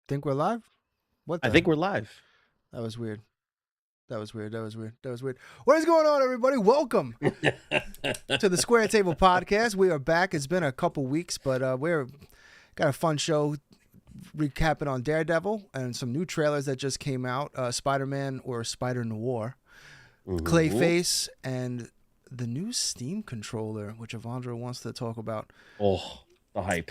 Think we're live? What I the? think we're live. That was weird. That was weird. That was weird. That was weird. What is going on, everybody? Welcome to the Square Table Podcast. We are back. It's been a couple weeks, but we're got a fun show recapping on Daredevil and some new trailers that just came out. Spider-Man or Spider-Noir, Clayface, and the new Steam controller, which Avandra wants to talk about. Oh, the hype.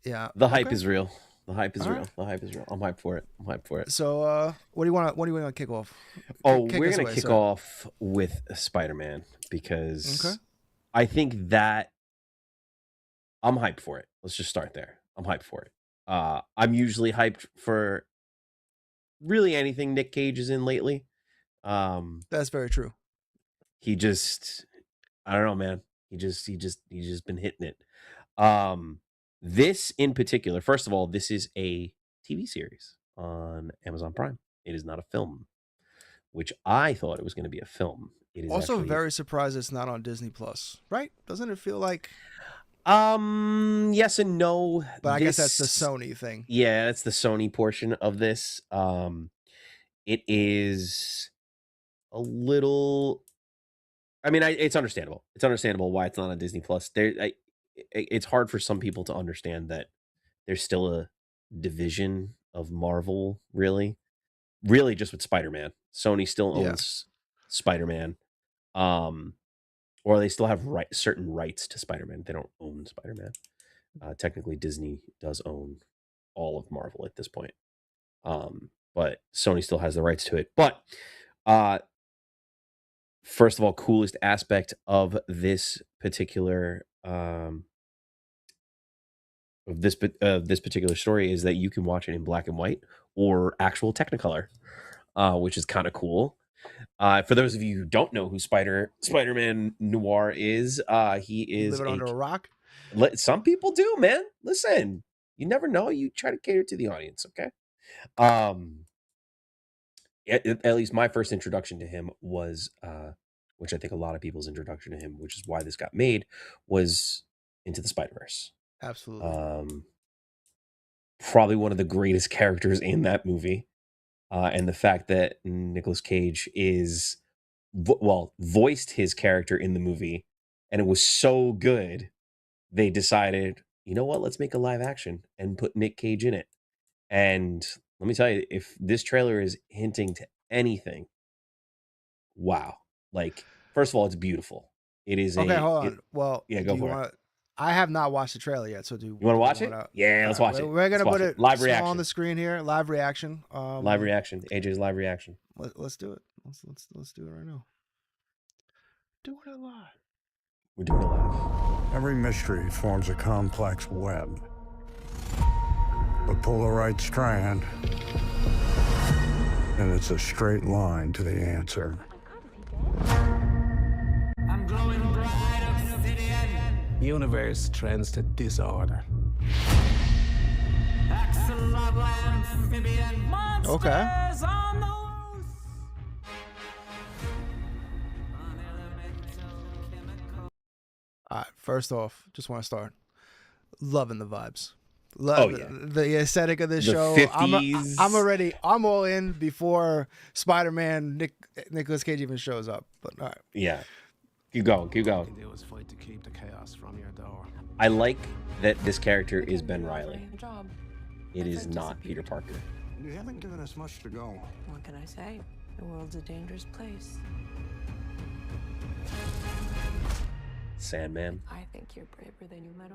Yeah. The hype is real. The hype is All real. right. The hype is real. I'm hyped for it. I'm hyped for it. So, what do you want to kick off? We're us gonna away, kick sir. off with Spider-Man because Okay. I think that I'm hyped for it. Let's just start there. I'm hyped for it. I'm usually hyped for really anything Nick Cage is in lately. That's very true. He just, I don't know, man. He's just been hitting it. This in particular, first of all, this is a TV series on Amazon Prime. It is not a film, which I thought it was going to be a film. It is Also actually... very surprised it's not on Disney Plus, right? Doesn't it feel like? Yes and no. But I guess that's the Sony thing. Yeah, that's the Sony portion of this. It is a little. I mean, it's understandable. It's understandable why it's not on Disney Plus. It's hard for some people to understand that there's still a division of Marvel, really just with Spider-Man. Sony still owns Spider-Man, or they still have certain rights to Spider-Man. They don't own Spider-Man. Technically, Disney does own all of Marvel at this point, but Sony still has the rights to it. But first of all, coolest aspect of this particular this particular story is that you can watch it in black and white or actual Technicolor, which is kind of cool. For those of you who don't know who Spider-Man Noir is, he is living under a rock. Some people do, man. Listen, you never know. You try to cater to the audience, okay? At least my first introduction to him was, which I think a lot of people's introduction to him, which is why this got made, was Into the Spider-Verse. Absolutely. Probably one of the greatest characters in that movie. And the fact that Nicolas Cage is, voiced his character in the movie, and it was so good, they decided, you know what, let's make a live action and put Nick Cage in it. And let me tell you, if this trailer is hinting to anything, wow. Like, first of all, it's beautiful. It is okay, hold on. Well, yeah, go for it. I have not watched the trailer yet, so you want to watch it? Yeah, let's watch it. We're gonna put it live reaction on the screen here. Live reaction. Live reaction. AJ's live reaction. Let's do it. Let's do it right now. Doing it live. We're doing it live. Every mystery forms a complex web. But pull the right strand, and it's a straight line to the answer. I'm glowing bright obsidian. Universe trends to disorder. Axolotl amphibian monsters on the loose. Unelemental chemical. All right. First off, just want to start loving the vibes. The aesthetic of this show. 50s. I'm all in before Spider-Man Nicolas Cage even shows up. But all right. Yeah. Keep going. All you can do is fight to keep the chaos from your door. I like that this character is Ben Reilly. It is not Peter Parker. You haven't given us much to go. What can I say? The world's a dangerous place. Sandman. I think you're braver than you let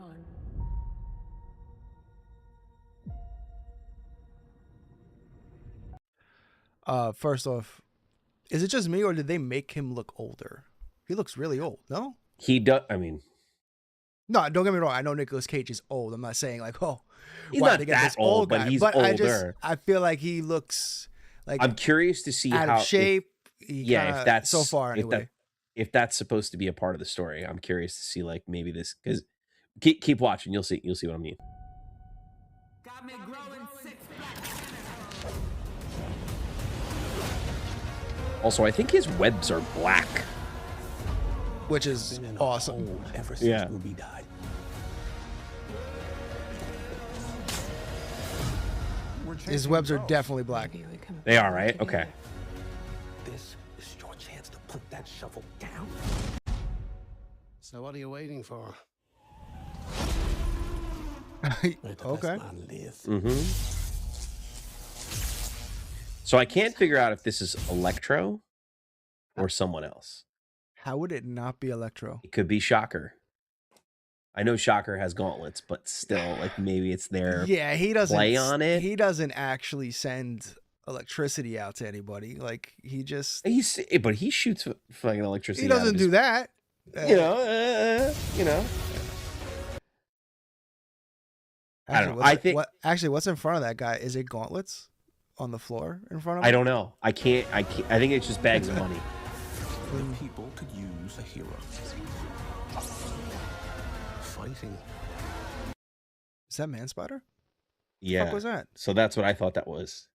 on. First off, is it just me or did they make him look older? He looks really old, no? He does. I mean, no, don't get me wrong. I know Nicolas Cage is old. I'm not saying like, oh, he's why not they get that this old, but guy. he's but older. I feel like he looks like I'm curious to see out how of shape. if that's so far anyway. If that's supposed to be a part of the story, I'm curious to see like maybe this, because keep watching. You'll see what I mean. Got me growing 6 black. Also, I think his webs are black. Which is awesome. Ever since Yeah. Ruby died. We're His webs are definitely black. Maybe we can They are, work right? Okay. together. This is your chance to put that shovel down. So what are you waiting for? Let the Okay. best man live. Mm-hmm. So I can't figure out if this is Electro or someone else. How would it not be Electro? It could be Shocker. I know Shocker has gauntlets, but still, like maybe it's their Yeah, he doesn't play on it. He doesn't actually send electricity out to anybody. Like But he shoots fucking electricity. he doesn't do that. You know. I don't know. I think what's in front of that guy? Is it gauntlets on the floor in front of him? I don't know. I can't. I think it's just bags of money. The people could use a hero. Fighting. Is that Man Spider? Yeah. What was that? So that's what I thought that was.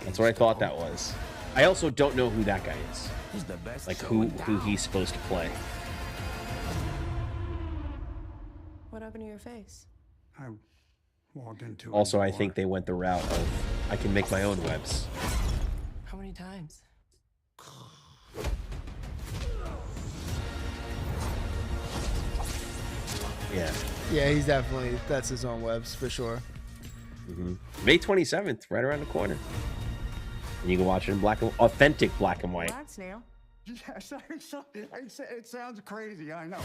That's what I thought that was. I also don't know who that guy is. He's the best. Like who he's supposed to play. What happened to your face? I walked into it. Also, I think they went the route of I can make my own webs. How many times? Yeah. Yeah, he's definitely that's his own webs for sure. Mm-hmm. May 27th, right around the corner. And you can watch it in authentic black and white. Relax now. Yes, it sounds crazy, I know.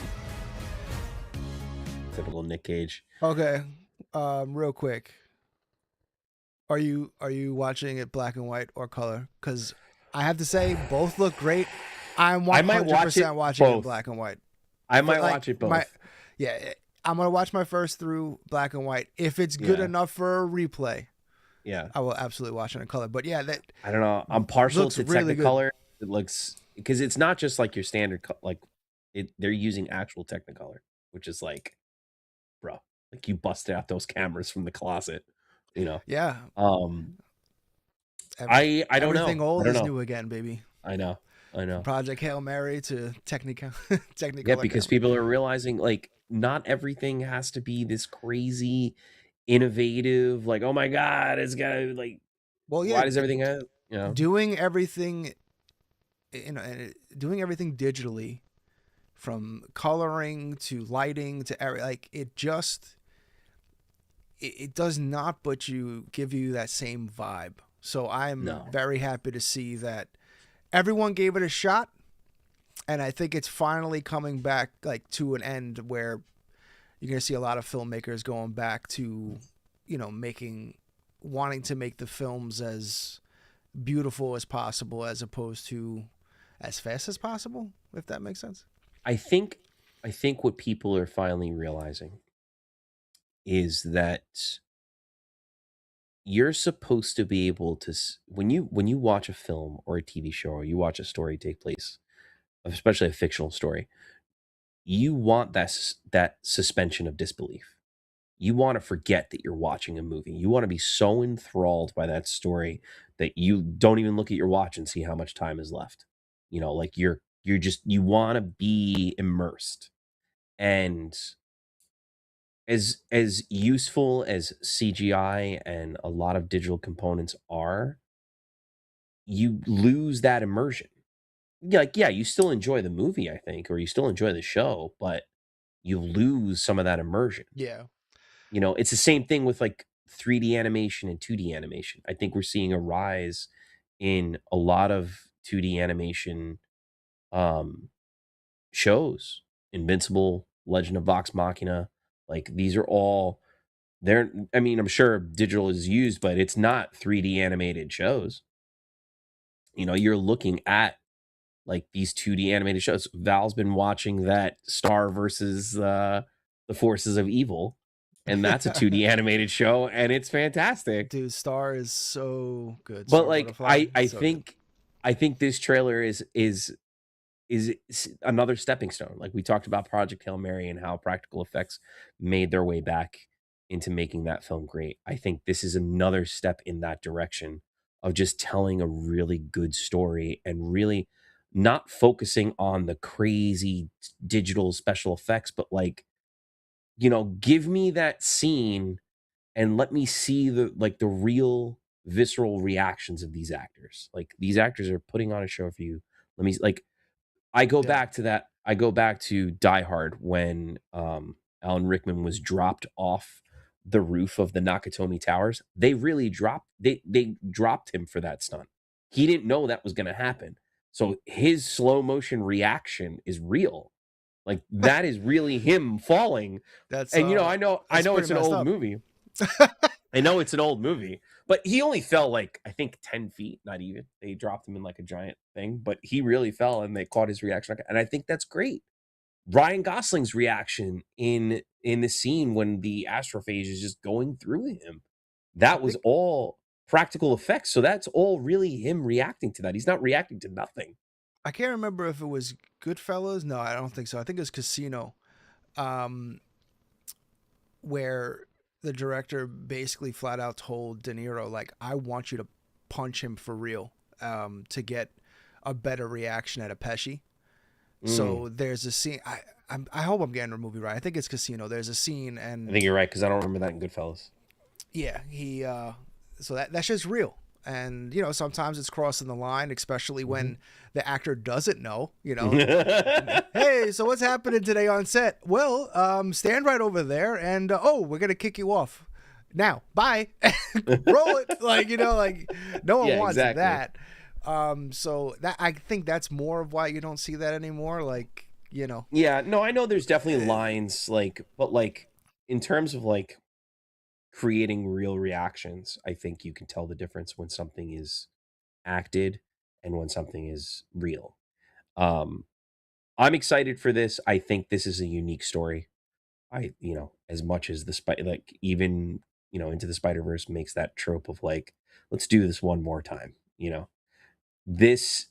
Typical Nick Cage. Okay. Real quick. Are you watching it black and white or color? Because I have to say both look great. I'm 100% watching it in black and white. I might watch it both. I'm gonna watch my first through black and white. If it's good enough for a replay, I will absolutely watch it in color. But yeah, that I don't know. I'm partial to really Technicolor. It looks because it's not just like your standard they're using actual Technicolor, which is like, bro, like you busted out those cameras from the closet, you know. Yeah. I don't know. Everything old is new again, baby. I know. Project Hail Mary to Technicolor. Yeah, because people are realizing like not everything has to be this crazy, innovative. Like, oh my god, it's gotta like. Well, yeah. Why does everything have? You know, doing everything digitally, from coloring to lighting to like it just it does not but give you that same vibe. So I'm very happy to see that everyone gave it a shot, and I think it's finally coming back like to an end where you're going to see a lot of filmmakers going back to, wanting to make the films as beautiful as possible as opposed to as fast as possible, if that makes sense. I think what people are finally realizing is that you're supposed to be able to, when you watch a film or a TV show or you watch a story take place, especially a fictional story, you want that suspension of disbelief. You want to forget that you're watching a movie. You want to be so enthralled by that story that you don't even look at your watch and see how much time is left. Like you want to be immersed. And as useful as CGI and a lot of digital components are, you lose that immersion. Yeah, you still enjoy the movie, I think, or you still enjoy the show, but you lose some of that immersion. Yeah. It's the same thing with like 3D animation and 2D animation. I think we're seeing a rise in a lot of 2D animation shows. Invincible, Legend of Vox Machina, like these are all I'm sure digital is used, but it's not 3D animated shows. You're looking at like these 2D animated shows. Val's been watching that Star versus the Forces of Evil, and that's a 2D animated show, and it's fantastic. Dude, Star is so good. But like I think this trailer is another stepping stone. Like we talked about Project Hail Mary and how practical effects made their way back into making that film great. I think this is another step in that direction of just telling a really good story and really not focusing on the crazy digital special effects, but like, give me that scene and let me see the real visceral reactions of these actors. Like, these actors are putting on a show for you. Let me, like, I go back to that. I go back to Die Hard when Alan Rickman was dropped off the roof of the Nakatomi Towers. They really they dropped him for that stunt. He didn't know that was going to happen. So his slow motion reaction is real. Like, that is really him falling. And I know it's an old movie. I know it's an old movie, but he only fell like, I think 10 feet, not even. They dropped him in like a giant thing, but he really fell and they caught his reaction. And I think that's great. Ryan Gosling's reaction in the scene when the astrophage is just going through him, that was all practical effects. So that's all really him reacting to that. He's not reacting to nothing. I can't remember if it was Goodfellas. No, I don't think so. I think it was Casino, where the director basically flat out told De Niro, like, I want you to punch him for real to get a better reaction at a Pesci. So there's a scene. I hope I'm getting the movie right. I think it's Casino. There's a scene, and I think you're right, because I don't remember that in Goodfellas. Yeah, he. So that's just real, and sometimes it's crossing the line, especially when the actor doesn't know. Hey, so what's happening today on set? Well, stand right over there, and we're gonna kick you off now. Bye. Roll it, like no one wants that. So that, I think that's more of why you don't see that anymore. Like, Yeah, no, I know there's definitely lines, but in terms of creating real reactions, I think you can tell the difference when something is acted and when something is real. I'm excited for this. I think this is a unique story. As much as even Into the Spider-Verse makes that trope of let's do this one more time. This,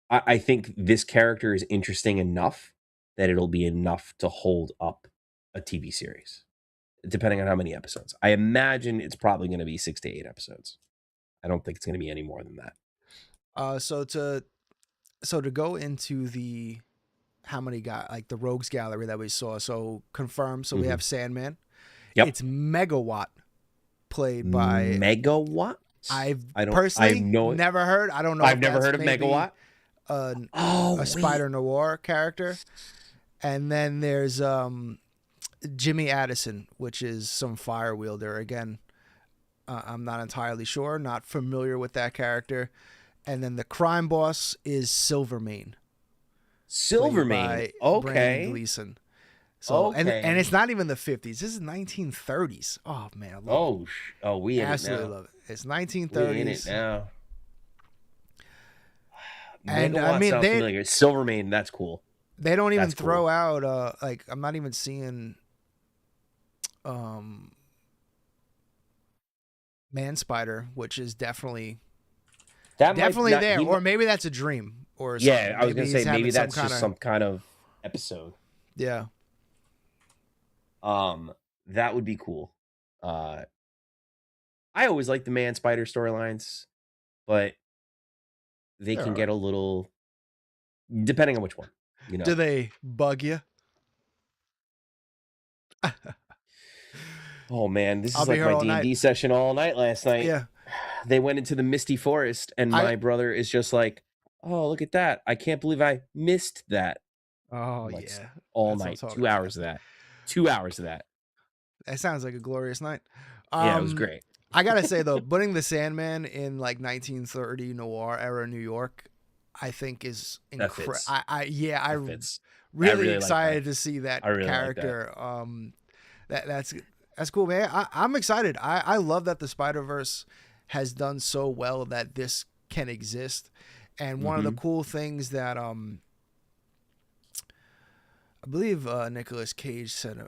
I think this character is interesting enough that it'll be enough to hold up a TV series, depending on how many episodes. I imagine it's probably going to be 6 to 8 episodes. I don't think it's going to be any more than that. So to go into the how many the Rogues Gallery that we saw. So confirmed. So we have Sandman. Yep. It's Megawatt, played by Megawatt. I've personally never heard. I don't know. I've never heard of Megawatt. A Spider-Noir character, and then there's Jimmy Addison, which is some fire wielder. Again, I'm not entirely sure. Not familiar with that character. And then the crime boss is Silvermane. Silvermane. Okay. Brandon Gleeson. So and it's not even the 50s. This is 1930s. Oh man, I love it. We in absolutely it now. love it. It's 1930s. We in it now. And Megawatt I mean, sounds familiar. Silvermane, that's cool. They don't even throw out I'm not even seeing Man Spider, which is definitely there, or maybe that's a dream or something. Yeah, I was gonna say maybe that's just some kind of episode. Yeah. That would be cool. I always like the Man Spider storylines, but they can get a little, depending on which one. Do they bug you? Oh man, this is like my D&D session all night last night. Yeah. They went into the misty forest, and my brother is just like, "Oh, look at that! I can't believe I missed that." Oh yeah, all night, 2 hours of that. 2 hours of that. That sounds like a glorious night. Yeah, it was great. I gotta say though, putting the Sandman in 1930 noir era New York, I think is incredible. I'm really excited to see that character. That's cool, man. I'm excited. I love that the Spider-Verse has done so well that this can exist. And one of the cool things that I believe Nicolas Cage said,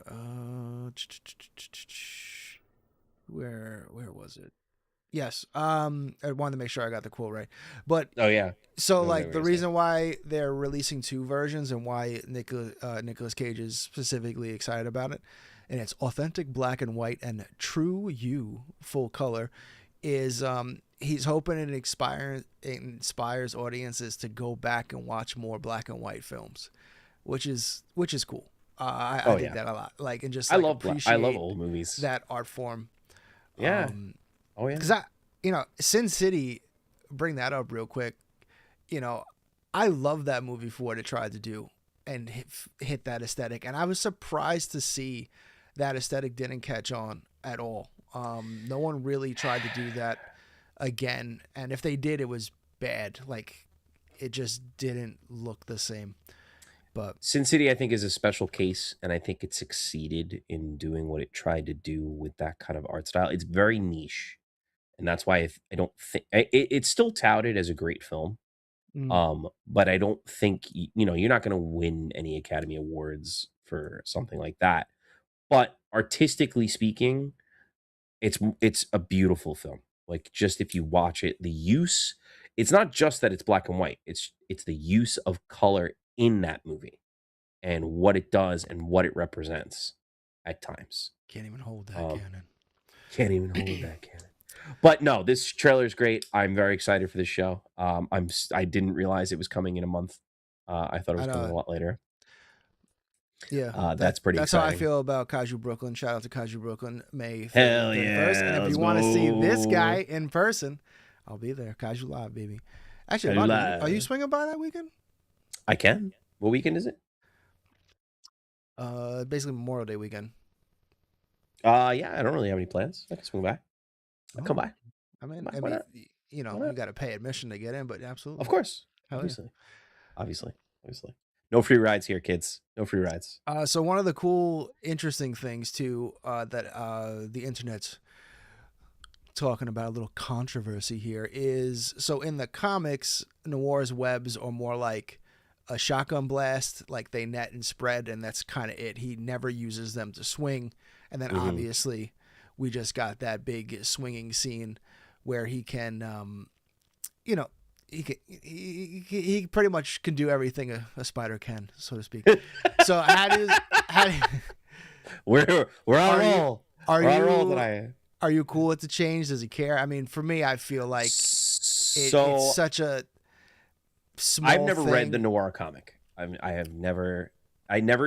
where was it? Yes. I wanted to make sure I got the quote right. But so the reason why they're releasing 2 versions and why Nicolas Cage is specifically excited about it, and it's authentic black and white and true full color, is he's hoping it inspires audiences to go back and watch more black and white films, which is cool. I dig that a lot. I love old movies. That art form. Yeah. Because Sin City, bring that up real quick. I love that movie for what it tried to do and hit that aesthetic. And I was surprised to see that aesthetic didn't catch on at all. No one really tried to do that again. And if they did, it was bad. Like, it just didn't look the same. But Sin City, I think, is a special case, and I think it succeeded in doing what it tried to do with that kind of art style. It's very niche, and that's why I don't think it's still touted as a great film. But I don't think you're not going to win any Academy Awards for something like that. But artistically speaking, it's a beautiful film. Like, just if you watch it, the use, it's not just that it's black and white. It's the use of color in that movie and what it does and what it represents at times. Can't even hold that cannon. Can't even hold that cannon. But no, this trailer is great. I'm very excited for this show. I didn't realize it was coming in a month. I thought it was coming a lot later. Yeah, that's pretty That's exciting. how I feel about Kaiju Brooklyn. Shout out to Kaiju Brooklyn, May 31st. Hell yeah, And if you want to see this guy in person, I'll be there. Kaiju Live, baby. Actually, Kaiju Bonnie, Live. are you swinging by that weekend? I can. What weekend is it? Basically Memorial Day weekend. Yeah, I don't really have any plans. I can swing by. I'll come by. I mean, Why not? you got to pay admission to get in, but absolutely. Of course. Hell yeah. Obviously. No free rides here, kids. No free rides. So one of the cool, interesting things too that the internet's talking about, a little controversy here, is so in the comics, Noir's webs are more like a shotgun blast, like they net and spread, and that's kind of it. He never uses them to swing, and then obviously we just got that big swinging scene where he can, he pretty much can do everything a spider can, so to speak. So how do we're on roll. We're on roll tonight. Are you cool with the change? Does he care? I mean, for me, I feel like it's such a small I've never thing. read the Noir comic. I never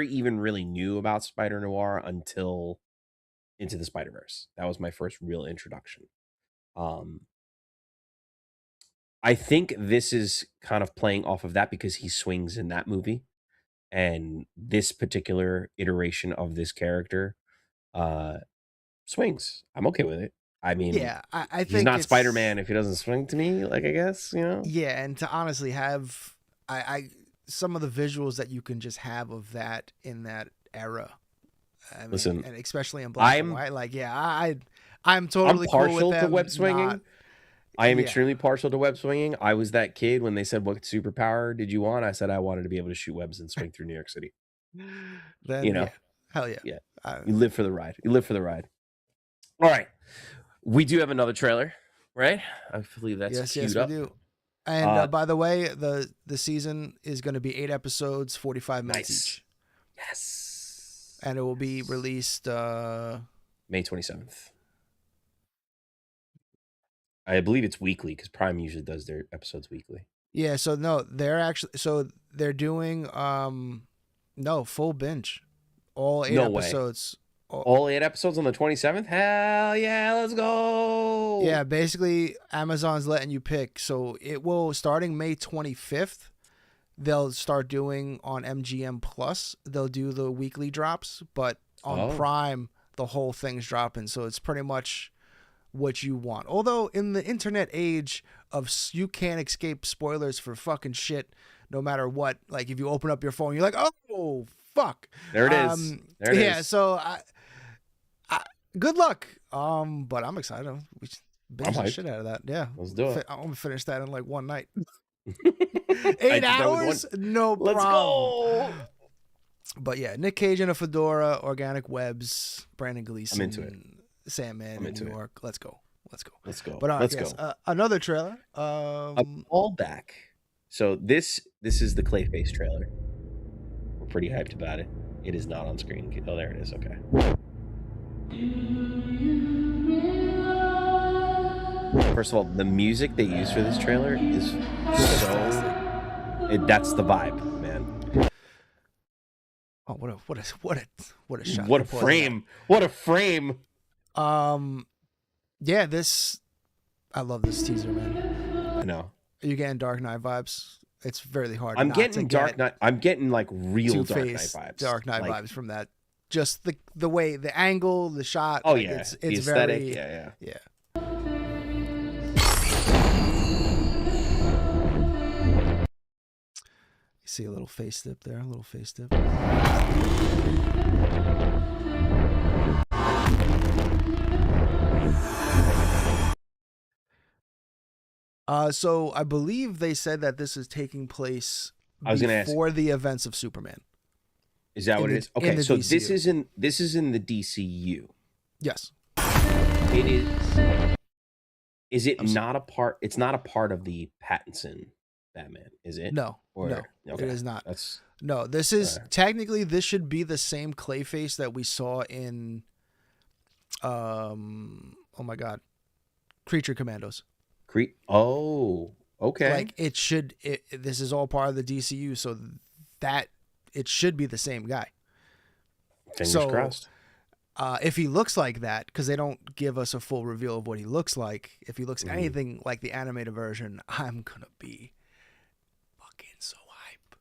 even really knew about Spider-Noir until Into the Spider-Verse. That was my first real introduction. I think this is kind of playing off of that because he swings in that movie, and this particular iteration of this character swings. I'm okay with it. I mean, yeah, I think he's not Spider-Man if he doesn't swing to me. Like, I guess, Yeah, and to honestly have I some of the visuals that you can just have of that in that era. I mean, listen, and especially in black and white. Like, yeah, I'm totally partial cool with to them web swinging. not- I am yeah. extremely partial to web swinging. I was that kid when they said, "What superpower did you want?" I said I wanted to be able to shoot webs and swing through New York City. Then, Yeah. hell yeah. Yeah. You live for the ride. All right. We do have another trailer, right? I believe that's queued up. we do. And by the way, the season is going to be 8 episodes, 45 minutes each. Yes. And it will be released May 27th. I believe it's weekly because Prime usually does their episodes weekly. Yeah, so no, they're doing full binge. All 8 episodes. All 8 episodes on the 27th? Hell yeah, let's go. Yeah, basically Amazon's letting you pick. So it will, starting May 25th, they'll start doing on MGM Plus. They'll do the weekly drops, but on Prime, the whole thing's dropping. So it's pretty much what you want. Although in the internet age of you can't escape spoilers for fucking shit, no matter what. Like if you open up your phone, you're like, oh fuck, there it is. There it is. So I good luck. But I'm excited. We should binge the shit out of that. Yeah, let's do it. I'm gonna finish that in like one night. 8 hours, no problem. Let's go. But yeah, Nick Cage in a fedora, organic webs, Brandon Gleeson. I'm into it. Sandman in New York. Let's go. But let's go. Another trailer. A callback. So this is the Clayface trailer. We're pretty hyped about it. It is not on screen. Oh, there it is. Okay. First of all, the music they use for this trailer is that's the vibe, man. Oh, what a shot! What a frame! What a frame! Yeah, this I love this teaser, man. I know. Are you getting Dark Knight vibes? It's very hard. I'm not getting to Dark get Knight. I'm getting like real Dark Knight Two-Face vibes. Dark Knight like, vibes from that. Just the way, the angle, the shot. Oh like, yeah, it's the aesthetic. very Yeah. yeah. You see a little face dip there, a little face dip. So I believe they said that this is taking place before the events of Superman. Is that what it is? Okay, so this is in the DCU. Yes. It is. Is it not a part? It's not a part of the Pattinson Batman, is it? No. Okay. It is not. That's no. This is technically this should be the same Clayface that we saw in, oh my God, Creature Commandos. Oh, okay. Like it should. This is all part of the DCU, so that it should be the same guy. Fingers crossed. If he looks like that, because they don't give us a full reveal of what he looks like. If he looks anything like the animated version, I'm gonna be fucking so hype.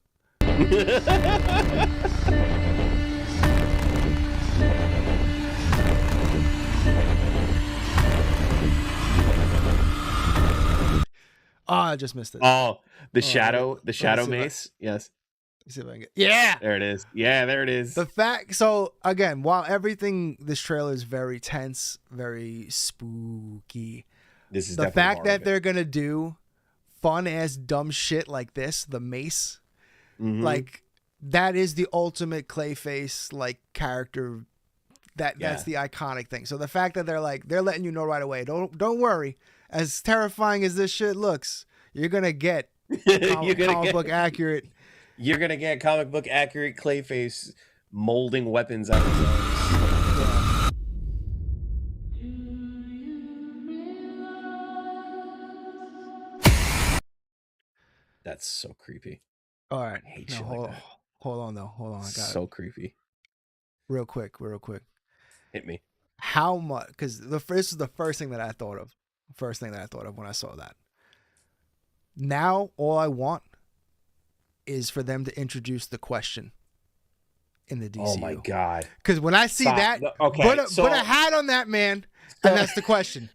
Oh, I just missed it. Oh, the shadow mace. Yes. See if I can get. Yeah, there it is. Yeah, there it is. The fact. So again, while everything, this trailer is very tense, very spooky. This is the fact that they're gonna do fun ass dumb shit like this, the mace, like that is the ultimate Clayface like character. That's the iconic thing. So the fact that they're letting you know right away, don't worry. As terrifying as this shit looks, you're gonna get comic book accurate. You're gonna get comic book accurate Clayface molding weapons out of his arms. That's so creepy. All right, I hate shit like that. Hold on. I got so creepy. Real quick. Hit me. How much? Because this is the first thing that I thought of. First thing that I thought of when I saw that. Now, all I want is for them to introduce the question in the DCU. Oh my God! Because when I see that, put a hat on that man, and that's the question.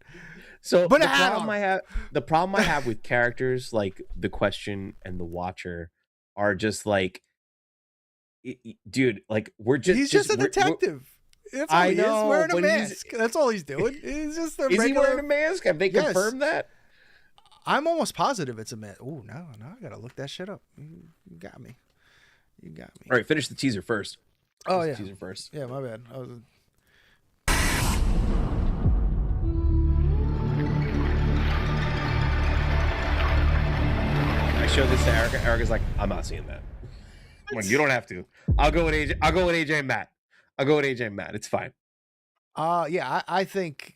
So the problem I have with characters like the Question and the Watcher are just like, dude, like he's just a detective. That's all he is, wearing a mask. That's all he's doing. He's just is he wearing a mask? Have they confirmed that? I'm almost positive it's a mask. Oh, no, I gotta look that shit up. You got me. All right, finish the teaser first. The teaser first. Yeah, my bad. I showed this to Erica. Erica's like, I'm not seeing that. I'm like, you don't have to. I'll go with AJ. I'll go with AJ and Matt. It's fine. Yeah, I think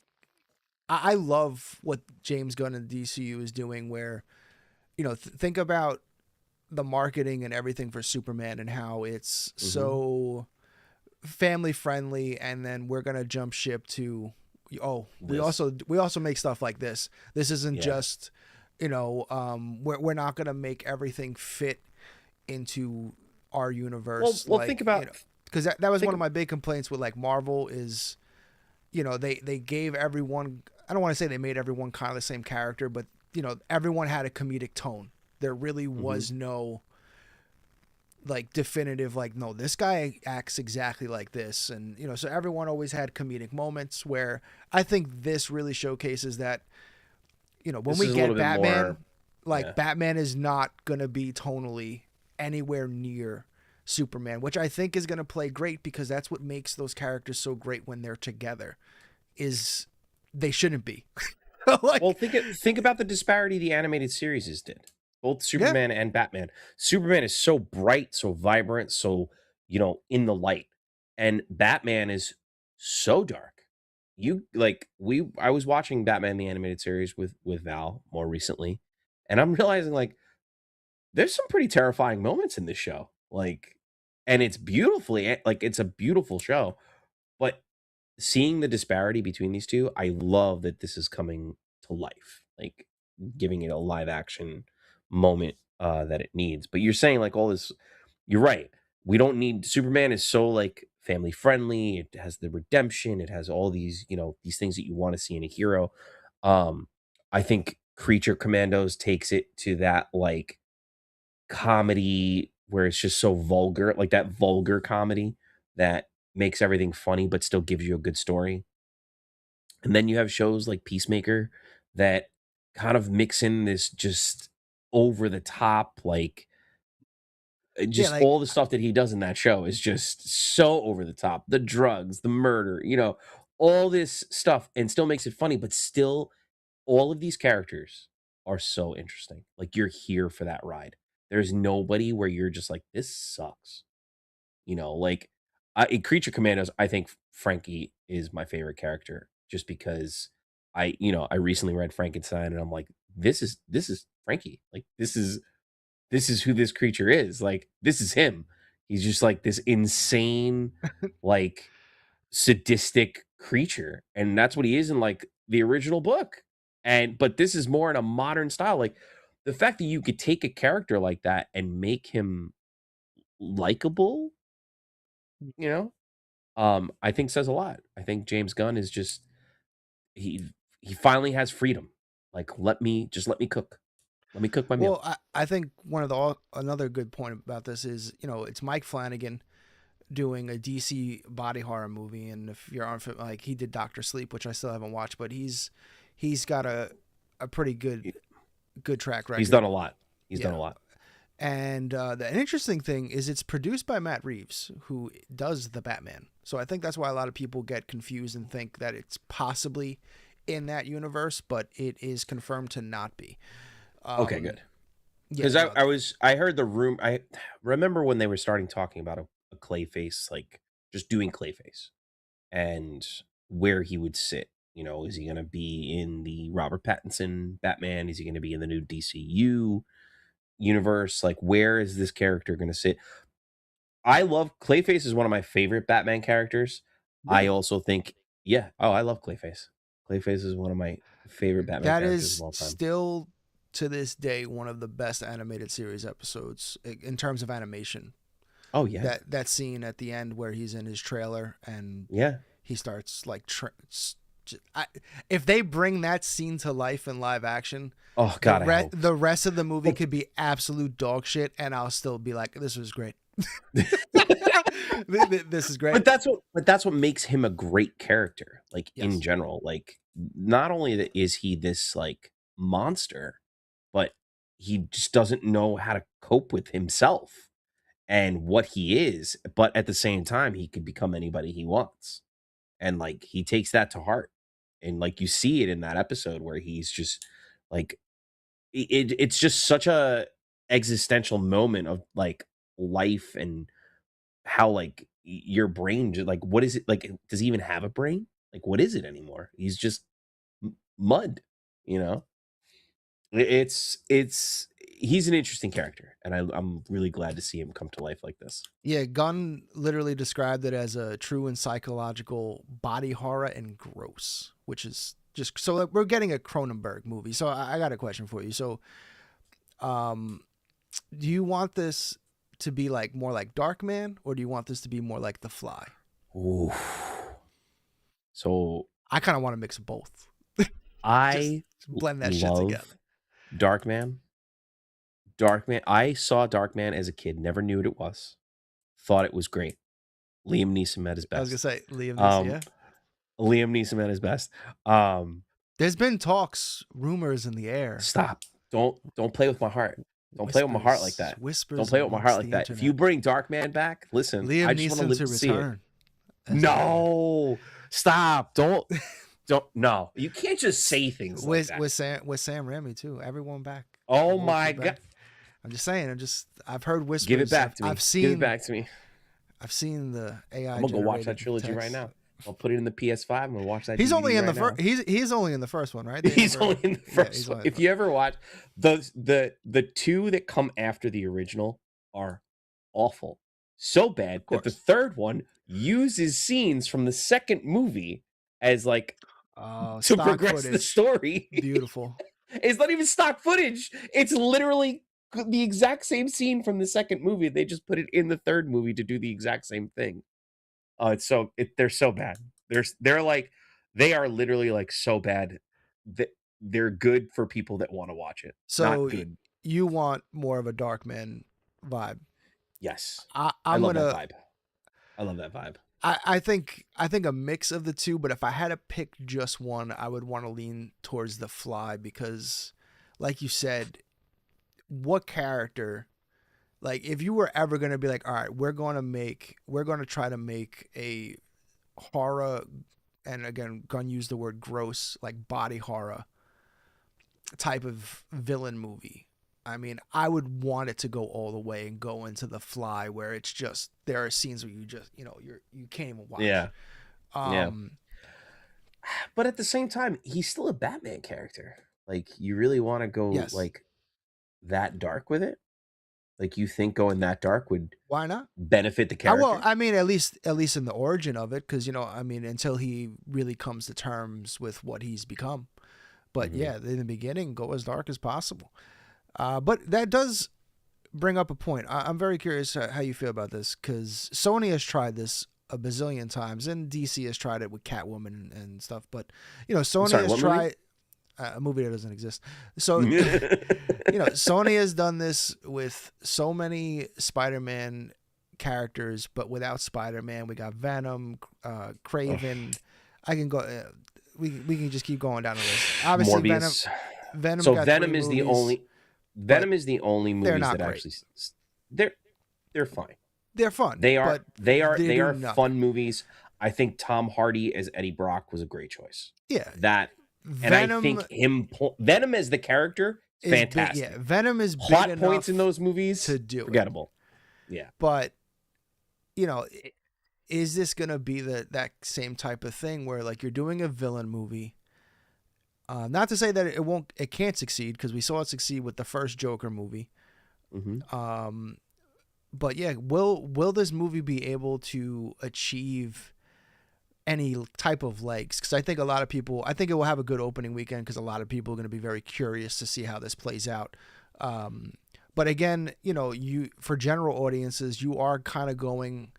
I love what James Gunn and DCU is doing where, think about the marketing and everything for Superman and how it's so family friendly, and then we're going to jump ship to, we also make stuff like this. This isn't just, we're not going to make everything fit into our universe. Well, think about because that was one of my big complaints with like Marvel is, they gave everyone, I don't want to say they made everyone kind of the same character, but everyone had a comedic tone. There really was no like definitive, like, no, this guy acts exactly like this. And, so everyone always had comedic moments where I think this really showcases that, when we get Batman, Batman is not going to be tonally anywhere near Superman, which I think is going to play great because that's what makes those characters so great when they're together, is they shouldn't be. Well, think about the disparity the animated series did. Both Superman and Batman. Superman is so bright, so vibrant, so, in the light. And Batman is so dark. I was watching Batman the animated series with Val more recently, and I'm realizing like there's some pretty terrifying moments in this show. And it's beautifully, it's a beautiful show, but seeing the disparity between these two, I love that this is coming to life. like giving it a live action moment that it needs. But you're saying like all this, you're right. We don't need Superman is so like family friendly. It has the redemption. It has all these, these things that you want to see in a hero. I think Creature Commandos takes it to that like comedy where it's just so vulgar, like that vulgar comedy that makes everything funny but still gives you a good story. And then you have shows like Peacemaker that kind of mix in this just over the top, like Yeah, just like all the stuff that he does in that show is just so over the top. The drugs, the murder, all this stuff, and still makes it funny, but still all of these characters are so interesting. Like you're here for that ride. There's nobody where you're just like, this sucks. Like in Creature Commandos, I think Frankie is my favorite character just because I recently read Frankenstein and I'm like, this is Frankie. Like this is who this creature is. Like this is him. He's just like this insane, like sadistic creature. And that's what he is in like the original book. But this is more in a modern style. Like the fact that you could take a character like that and make him likable, I think says a lot. I think James Gunn is just he finally has freedom. Like let me cook. Let me cook my meal. well, I think another good point about this is it's Mike Flanagan doing a DC body horror movie, and if you're on like he did Doctor Sleep, which I still haven't watched, but he's got a pretty good track record. He's done a lot. He's Yeah. done a lot. And the interesting thing is it's produced by Matt Reeves, who does the Batman. So I think that's why a lot of people get confused and think that it's possibly in that universe, but it is confirmed to not be. Okay, good. Yeah, Because I heard the room. I remember when they were starting talking about a Clayface, like just doing Clayface and where he would sit. Is he going to be in the Robert Pattinson Batman? Is he going to be in the new DCU universe? Like, where is this character going to sit? I love Clayface is one of my favorite Batman characters. I also think, I love Clayface. Clayface is one of my favorite Batman that characters is of all time. still to this day one of the best animated series episodes in terms of animation. Oh yeah, that scene at the end where he's in his trailer and he starts like if they bring that scene to life in live action, oh god, the rest of the movie could be absolute dog shit, and I'll still be like, this was great. This is great. But that's what makes him a great character. Like Yes. in general, like not only is he this like monster, but he just doesn't know how to cope with himself and what he is. But at the same time, he could become anybody he wants, and like he takes that to heart. And like you see it in that episode where he's just like it's just such a existential moment of like life and how like your brain just like what is it like, does he even have a brain? Like what is it anymore? He's just mud. It's he's an interesting character, and I'm really glad to see him come to life like this. Yeah, Gunn literally described it as a true and psychological body horror and gross, which is just so we're getting a Cronenberg movie. So I got a question for you. So, do you want this to be like more like Darkman, or do you want this to be more like The Fly? Ooh. So I kind of want to mix both. I Just blend that shit love together. Darkman. I saw Darkman as a kid, never knew what it was. Thought it was great. Liam Neeson at his best. I was gonna say Liam Neeson. Yeah. Liam Neeson at his best. There's been talks, rumors in the air. Stop. Don't play with my heart. Don't play with my heart like that. Whispers. Don't play with my heart like amongst that. the If you internet. bring Darkman back, listen. Liam I just want to Neeson live to to see it. return. No, stop. Don't. No, you can't just say things like that. With Sam Raimi too. Everyone back. Oh Everyone my back. god. I'm just saying. I've heard whispers. Give it back to me. I've seen. Give it back to me. I've seen the AI. I'm gonna go watch that generated trilogy text. right now. I'll put it in the PS5. I'm gonna watch that. He's DVD only in right the first. now. He's only in the first one, right? He's only in the first he's one. only in If the you ever watch the two that come after the original are awful, so bad that the course. third one uses scenes from the second movie as like to stock progress the footage. story. Beautiful. It's not even stock footage. It's literally the exact same scene from the second movie. They just put it in the third movie to do the exact same thing. They're so bad. They are literally like so bad that they're good for people that want to watch it. So Not good. you want more of a Darkman vibe? Yes. I I love gonna. that vibe. I love that vibe. I think a mix of the two, but if I had to pick just one, I would want to lean towards The Fly because, like you said, what character, like if you were ever gonna be like, all right, we're gonna try to make a horror, and again, gonna use the word gross, like body horror type of villain movie. I mean, I would want it to go all the way and go into The Fly, where it's just there are scenes where you just you can't even watch. Yeah. Yeah. Um, But at the same time, he's still a Batman character. Like, you really want to go Yes. like that dark with it? Like, you think going that dark would why not? benefit the character? Well, I mean, at least in the origin of it, because I mean, until he really comes to terms with what he's become. But Mhm. yeah, in the beginning, go as dark as possible. But that does bring up a point. I'm very curious how you feel about this because Sony has tried this a bazillion times, and DC has tried it with Catwoman and stuff. But Sony sorry, has what movie? tried a movie that doesn't exist. So Sony has done this with so many Spider-Man characters, but without Spider-Man. We got Venom, Craven. I can go. We can just keep going down the list. Obviously, Morbius. Venom. So got Venom 3 is movies. the only Venom is the only movies not that great. actually they're fine. They're fun. They are but they are do nothing. fun movies. I think Tom Hardy as Eddie Brock was a great choice. Yeah, That Venom. and I think Venom as the character is big- fantastic. yeah, Venom is big Plot enough points in those movies to do it. forgettable. Yeah. But is this gonna be that same type of thing where like you're doing a villain movie? Not to say that it can't succeed because we saw it succeed with the first Joker movie. Mm-hmm. But yeah, will this movie be able to achieve any type of legs? Because I think it will have a good opening weekend because a lot of people are going to be very curious to see how this plays out. But again, for general audiences, you are kind of going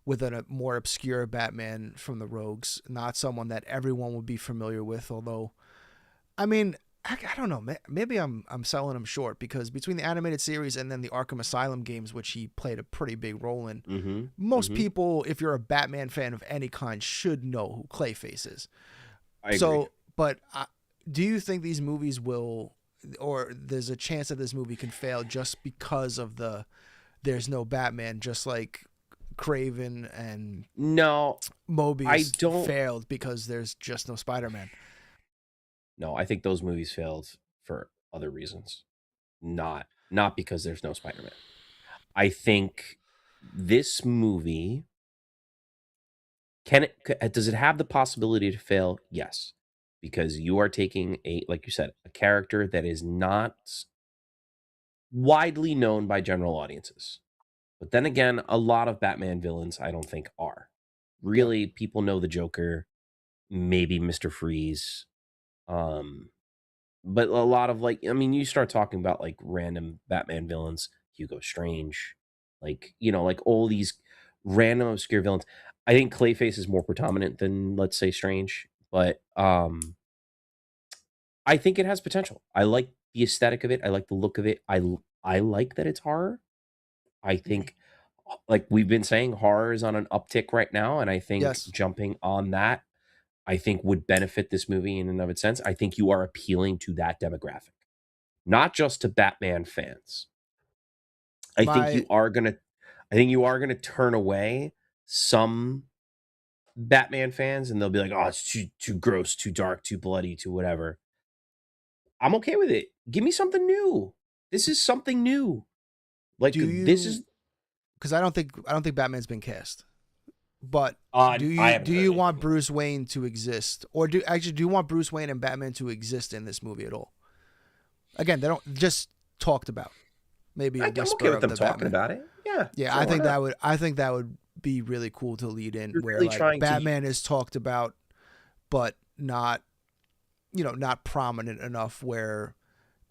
with a more obscure Batman from the Rogues, not someone that everyone would be familiar with. Although, I mean, I don't know. Maybe I'm selling him short because between the animated series and then the Arkham Asylum games, which he played a pretty big role in, Mm-hmm. most people, if you're a Batman fan of any kind, should know who Clayface is. I agree. So, but do you think these movies will, or there's a chance that this movie can fail just because of there's no Batman, just like Craven and No, Mobius failed because there's just no Spider-Man? no, I think those movies failed for other reasons. Not because there's no Spider-Man. I think this movie does it have the possibility to fail? Yes. Because you are taking like you said, a character that is not widely known by general audiences. But then again, a lot of Batman villains I don't think are. Really, people know the Joker, maybe Mr. Freeze. But a lot of you start talking about like random Batman villains, Hugo Strange, like all these random obscure villains. I think Clayface is more predominant than, let's say, Strange, but I think it has potential. I like the aesthetic of it. I like the look of it. I like that it's horror. I think, like we've been saying, horror is on an uptick right now, and I think Yes. jumping on that, I think would benefit this movie in and of its sense. I think you are appealing to that demographic, not just to Batman fans. I think you are gonna turn away some Batman fans, and they'll be like, "Oh, it's too gross, too dark, too bloody, too whatever." I'm okay with it. Give me something new. This is something new. Like this is because I don't think Batman's been cast. But do I you want Bruce Wayne to exist, or do you want Bruce Wayne and Batman to exist in this movie at all? Again, they don't just talked about. Maybe a I'm whisper okay with them of the talking Batman. about it. Yeah, Yeah, sure, I think that would be really cool to lead in, You're where really like trying to- Batman is talked about, but not prominent enough where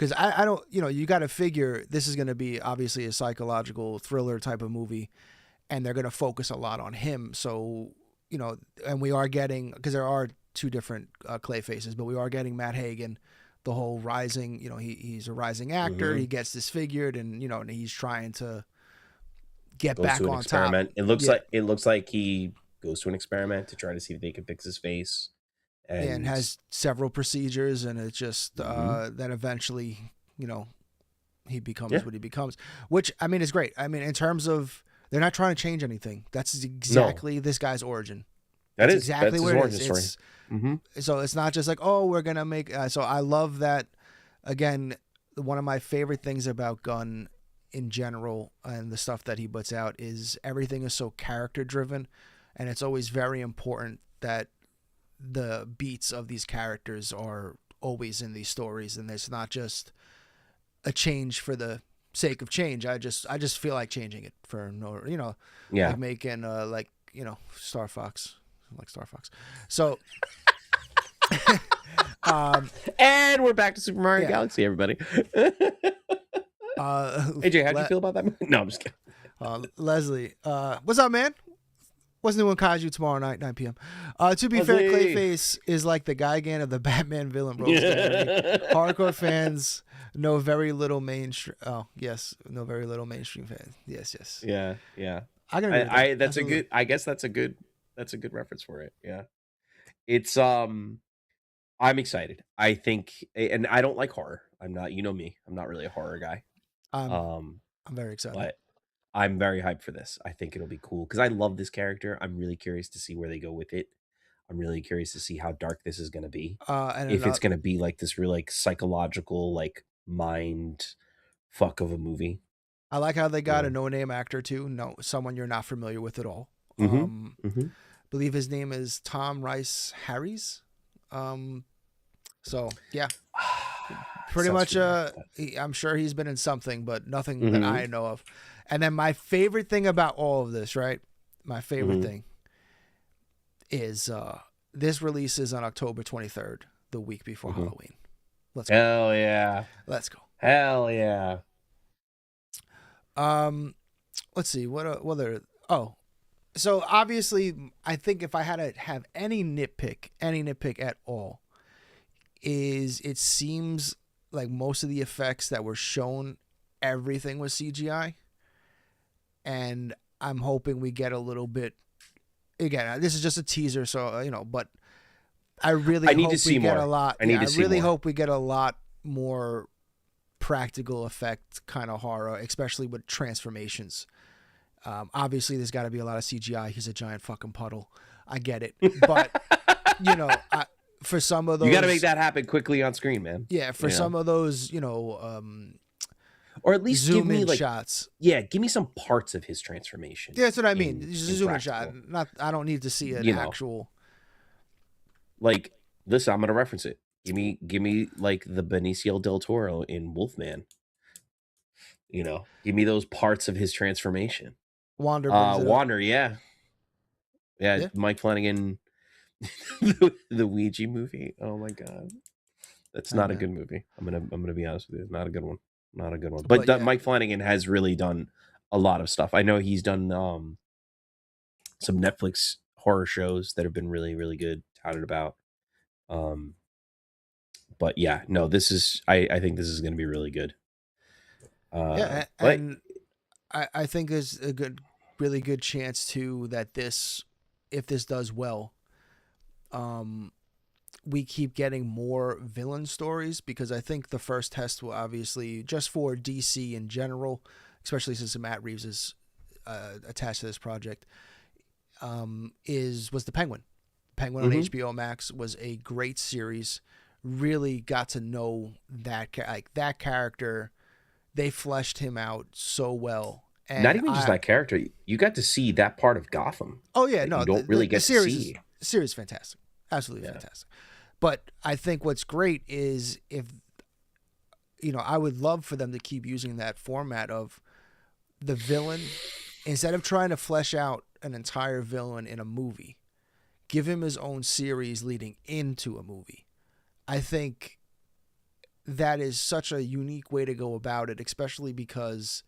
because I don't, you got to figure this is going to be obviously a psychological thriller type of movie, and they're going to focus a lot on him. So, and we are getting, because there are two different clay faces, but we are getting Matt Hagen, the whole rising, he's a rising actor. He gets disfigured, and, and he's trying to get Goes back to an on experiment. top. It looks like he goes to an experiment to try to see if they can fix his face. And has several procedures, and it's just then eventually, he becomes what he becomes, which I mean is great. I mean, in terms of they're not trying to change anything. That's exactly this guy's origin. That's exactly that's where his it origin is. story. So it's not just like, oh, we're gonna make. So I love that. Again, one of my favorite things about Gunn in general and the stuff that he puts out is everything is so character driven, and it's always very important that the beats of these characters are always in these stories, and it's not just a change for the sake of change. I just feel like changing it for no, like making Star Fox, like Star Fox. So and we're back to Super Mario Galaxy, everybody. AJ, how'd you feel about that movie? No, I'm just kidding. Leslie, what's up, man? What's new in Kaiju tomorrow night, 9 p.m. To be fair, Clayface is like the Gigan of the Batman villain, bro. Hardcore fans know very little mainstream. Oh, yes, know very little mainstream fans. Yes. Yeah. That's a good. I guess that's a good reference for it. Yeah. It's I'm excited. I think, and I don't like horror. I'm not. You know me. I'm not really a horror guy. I'm very excited. But I'm very hyped for this. I think it'll be cool because I love this character. I'm really curious to see where they go with it. I'm really curious to see how dark this is going to be. If it's going to be like this real like psychological like mind fuck of a movie. I like how they got a no-name actor too. No, someone you're not familiar with at all. Believe his name is Tom Rice Harris. So yeah, pretty much. I'm sure he's been in something, but nothing that I know of. And then my favorite thing about all of this, right? My favorite thing is this releases on October 23rd, the week before Halloween. Let's go. Hell yeah. Let's go. Hell yeah. Let's see what other. Oh, so obviously, I think if I had to have any nitpick at all, is it seems like most of the effects that were shown, everything was CGI. And I'm hoping we get a little bit. Again, this is just a teaser, so but I really hope we get a lot. I really hope we get a lot more practical effect kind of horror, especially with transformations. Obviously, there's got to be a lot of CGI. He's a giant fucking puddle. I get it, but for some of those, you got to make that happen quickly on screen, man. Yeah, for some of those, or at least zoom give me in like shots. Yeah, give me some parts of his transformation. Yeah, that's what I mean. Just a zoom in shot. I don't need to see an actual. Like, listen, I'm gonna reference it. Give me like the Benicio del Toro in Wolfman. Give me those parts of his transformation. Wander, yeah. Mike Flanagan, the Ouija movie. Oh my god, that's not a good movie. I'm gonna be honest with you. It's not a good one. Not a good one. But Mike Flanagan has really done a lot of stuff. I know he's done some Netflix horror shows that have been really, really good, touted about. But yeah, no, this is I think this is going to be really good. And I think there's a really good chance too that if this does well, we keep getting more villain stories, because I think the first test will obviously, just for DC in general, especially since Matt Reeves is attached to this project, was the Penguin. Penguin on HBO Max was a great series. Really got to know that character. They fleshed him out so well. And not even just that character. You got to see that part of Gotham. Oh yeah, no, you don't really get to see. The series is fantastic. Absolutely fantastic. But I think what's great is if, I would love for them to keep using that format of the villain, instead of trying to flesh out an entire villain in a movie, give him his own series leading into a movie. I think that is such a unique way to go about it, especially because,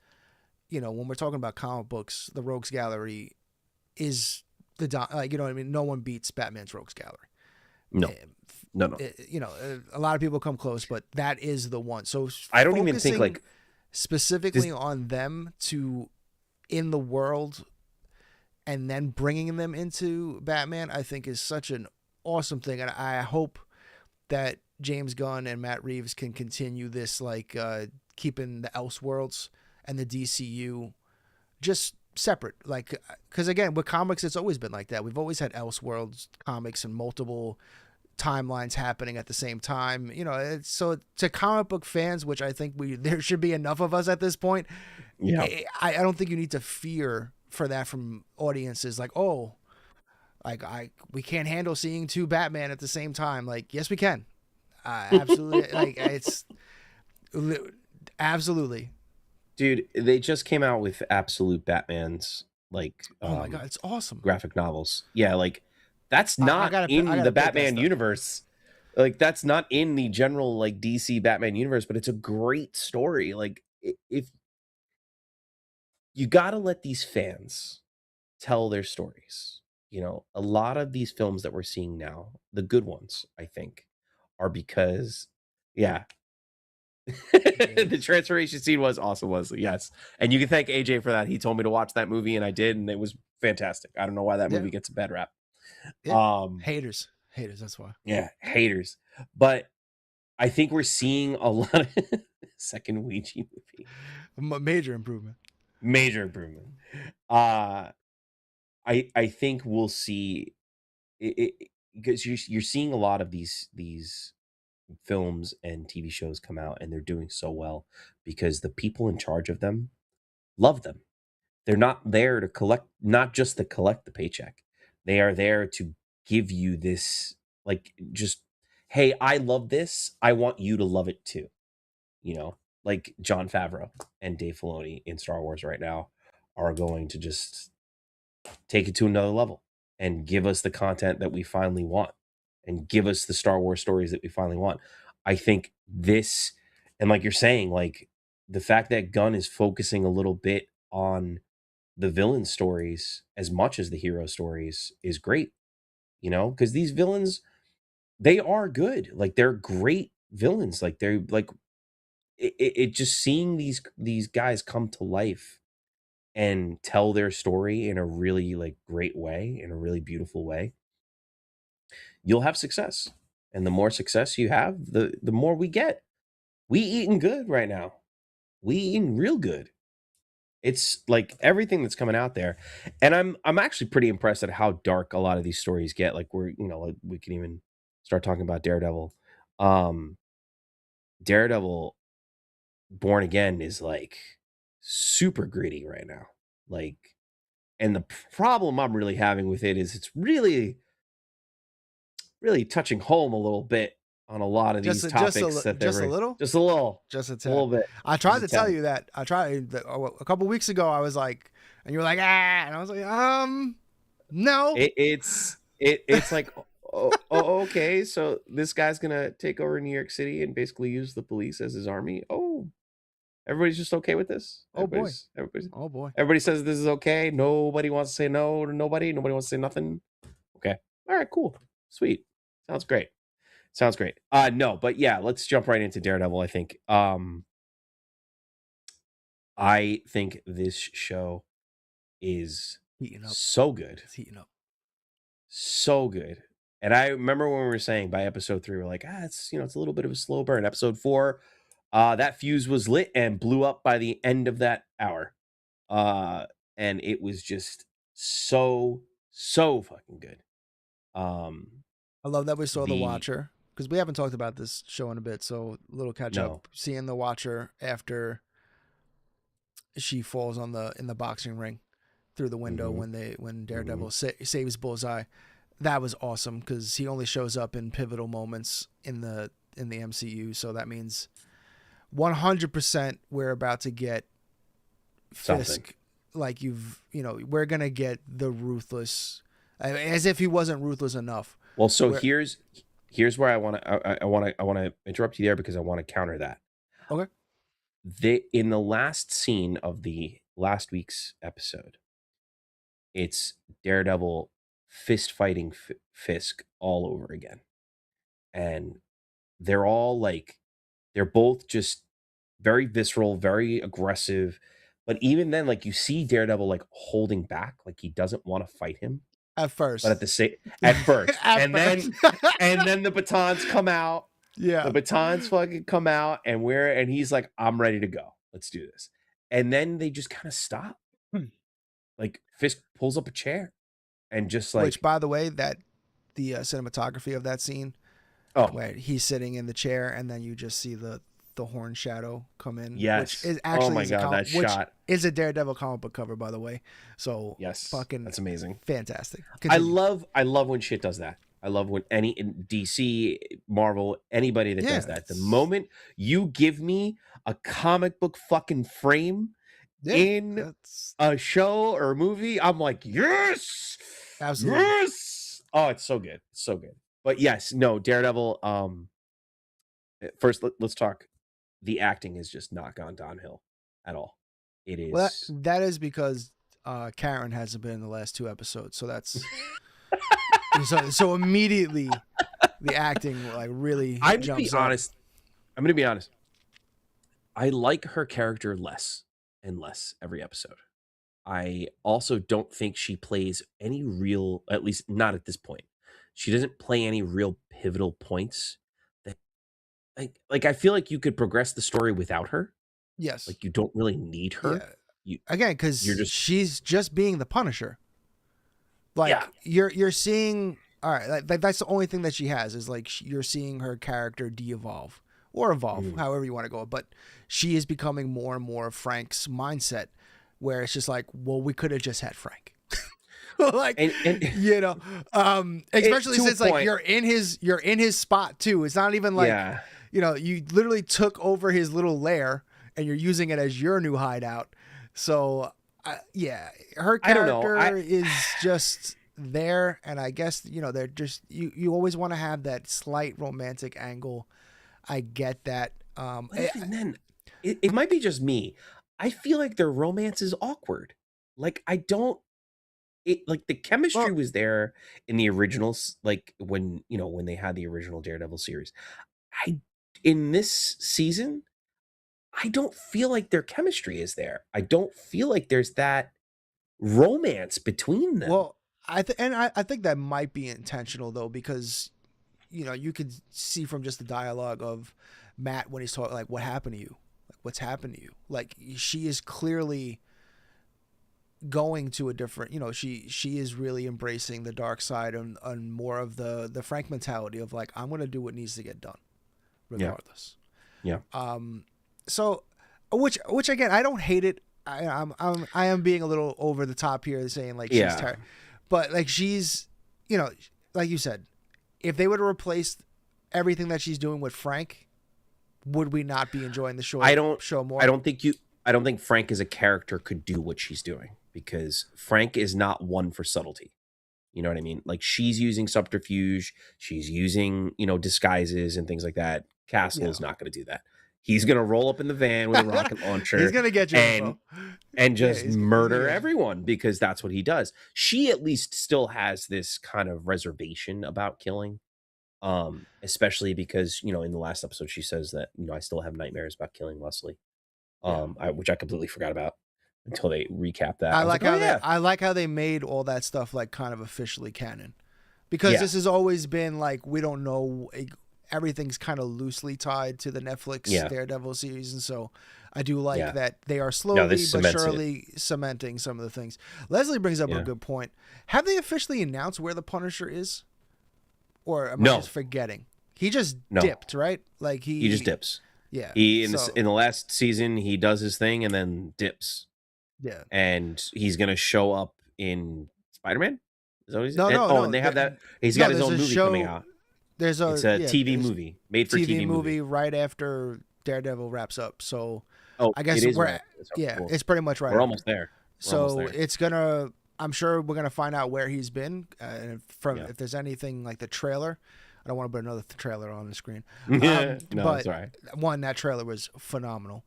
when we're talking about comic books, the Rogues Gallery is like, you know what I mean? No one beats Batman's Rogues Gallery. No. No. A lot of people come close, but that is the one. So I don't even think like specifically on them in the world and then bringing them into Batman, I think is such an awesome thing. And I hope that James Gunn and Matt Reeves can continue this, like keeping the Elseworlds and the DCU just separate. Like, because again, with comics, it's always been like that. We've always had Elseworlds comics and multiple timelines happening at the same time. So to comic book fans, which I think there should be enough of us at this point. Yeah, I don't think you need to fear for that from audiences. Like, oh, we can't handle seeing two Batman at the same time. Like, yes, we can. Absolutely. Like, it's absolutely. Dude, they just came out with Absolute Batman's like oh my god, it's awesome graphic novels. Yeah, like that's not in the Batman universe. Like that's not in the general like DC Batman universe, but it's a great story. Like if you got to let these fans tell their stories. A lot of these films that we're seeing now, the good ones, I think, are because the transformation scene was awesome, Leslie. Yes. And you can thank AJ for that. He told me to watch that movie and I did, and it was fantastic. I don't know why that movie gets a bad rap. Yeah. Haters, that's why. Yeah, haters. But I think we're seeing a lot of second Ouija movie. Major improvement. I think we'll see it because you're seeing a lot of these films and TV shows come out, and they're doing so well because the people in charge of them love them. They're not there to not just to collect the paycheck. They are there to give you this, like, just, hey, I love this. I want you to love it too. Like Jon Favreau and Dave Filoni in Star Wars right now are going to just take it to another level and give us the content that we finally want and give us the Star Wars stories that we finally want. I think this, and like you're saying, like the fact that Gunn is focusing a little bit on the villain stories as much as the hero stories is great, because these villains, they are good. Like they're great villains. Like they're like, it just seeing these guys come to life and tell their story in a really like great way, in a really beautiful way, you'll have success. And the more success you have, the more we get. We eating good right now. We eating real good. It's like everything that's coming out there. And I'm actually pretty impressed at how dark a lot of these stories get. Like like we can even start talking about Daredevil. Daredevil Born Again is like super gritty right now. Like, and the problem I'm really having with it is it's really touching home a little bit on a lot of these topics. Just a little, just a little bit. I tried to tell you that. I tried a couple weeks ago. I was like, and you were like, and I was like, no. It's like, okay, so this guy's gonna take over New York City and basically use the police as his army. Oh, everybody's just okay with this. Oh boy. Everybody says this is okay. Nobody wants to say no to nobody. Nobody wants to say nothing. Okay. All right. Cool. Sweet. Sounds great. No, but yeah, let's jump right into Daredevil. I think this show is heating up. So good. It's heating up. So good. And I remember when we were saying by episode 3, we're like, it's a little bit of a slow burn. Episode 4, that fuse was lit and blew up by the end of that hour. And it was just so fucking good. I love that we saw the Watcher, because we haven't talked about this show in a bit. So a little catch up, seeing the Watcher after she falls in the boxing ring through the window when Daredevil saves Bullseye. That was awesome because he only shows up in pivotal moments in the MCU. So that means 100% we're about to get Fisk. Like we're gonna get the ruthless, as if he wasn't ruthless enough. Well, so here's here's where I want to interrupt you there because I want to counter that. Okay. In the last scene of the last week's episode, it's Daredevil fist fighting Fisk all over again, and they're all like, they're both just very visceral, very aggressive. But even then, like, you see Daredevil like holding back, like he doesn't want to fight him. At first. But at the same at first. At then first. and then the batons come out. Yeah. The batons fucking come out and he's like, I'm ready to go. Let's do this. And then they just kind of stop. Like Fisk pulls up a chair and just like, Which, by the way, that the cinematography of that scene, where he's sitting in the chair and then you just see the horn shadow come in. Yes. Which is actually oh my God, that shot is a Daredevil comic book cover, by the way. So yes, fucking that's amazing. Fantastic. Continue. I love when shit does that. I love when any DC, Marvel, anybody that does that. The moment you give me a comic book fucking frame in a show or a movie, I'm like, yes, absolutely, yes. Oh, it's so good, so good. But yes, no, Daredevil. First, let's talk. The acting has just not gone downhill at all. It is. Well, that is because Karen hasn't been in the last 2 episodes, so that's so immediately the acting like really. I'm gonna be honest. I'm gonna be honest. I like her character less and less every episode. I also don't think she plays any real, at least not at this point. She doesn't play any real pivotal points. That like I feel like you could progress the story without her. Yes. Like you don't really need her. Yeah. Again, because she's just being the Punisher. Like you're seeing, all right, like that's the only thing that she has is like you're seeing her character de-evolve or evolve, however you want to go. But she is becoming more and more of Frank's mindset, where it's just like, well, we could have just had Frank. Like, and you know, especially since like you're in his spot too. It's not even like, you know, you literally took over his little lair and you're using it as your new hideout. So yeah, her character is just there. And I guess, you know, they're just, you always want to have that slight romantic angle. I get that. And then it might be just me. I feel like their romance is awkward. Like I don't, like the chemistry was there in the originals, like when they had the original Daredevil series. In this season, I don't feel like their chemistry is there. I don't feel like there's that romance between them. Well, I think that might be intentional though, because you know, you could see from just the dialogue of Matt when he's talking, like, what happened to you? Like, what's happened to you? Like, she is clearly going to a different, you know, she is really embracing the dark side and more of the Frank mentality of like, I'm going to do what needs to get done regardless. Yeah. So, which again, I don't hate it. I am being a little over the top here saying like, she's tired, but like she's, you know, like you said, if they would have replaced everything that she's doing with Frank, would we not be enjoying the show? Show more. I don't think Frank as a character could do what she's doing, because Frank is not one for subtlety. You know what I mean? Like, she's using subterfuge, she's using, you know, disguises and things like that. Castle is not going to do that. He's going to roll up in the van with a rocket launcher. He's going to get you and just murder everyone, because that's what he does. She at least still has this kind of reservation about killing. Especially because, you know, in the last episode, she says that, you know, I still have nightmares about killing Wesley, which I completely forgot about until they recap that. I like how they made all that stuff like kind of officially canon, because this has always been like, we don't know, everything's kind of loosely tied to the Netflix Daredevil series. And so I do like that they are slowly but surely cementing some of the things. Leslie brings up a good point. Have they officially announced where the Punisher is? Or am I just forgetting? He just dipped, right? Like he just dips. Yeah. In the last season, he does his thing and then dips. Yeah. And he's gonna show up in Spider-Man? Is that what he's No. And they have that. He's got his own movie coming out. It's a TV movie made for TV movie right after Daredevil wraps up. So I guess we're it's pretty much right. We're almost there. It's gonna. I'm sure we're gonna find out where he's been, and if there's anything like the trailer. I don't want to put another trailer on the screen. No, but it's all right. one, that trailer was phenomenal,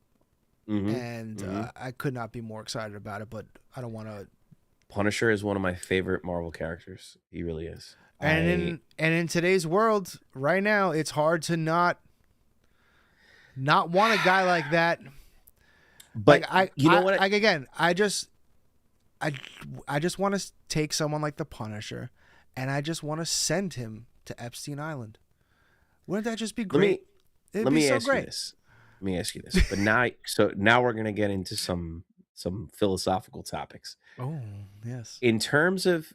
Mm-hmm. and I could not be more excited about it. But I don't want to. Punisher is one of my favorite Marvel characters. He really is. And in today's world, right now, it's hard to not want a guy like that. But like, you know what? Like again, I just want to take someone like the Punisher, and I just want to send him to Epstein Island. Wouldn't that just be great? Let me ask you this. But now we're gonna get into some philosophical topics. Oh yes. In terms of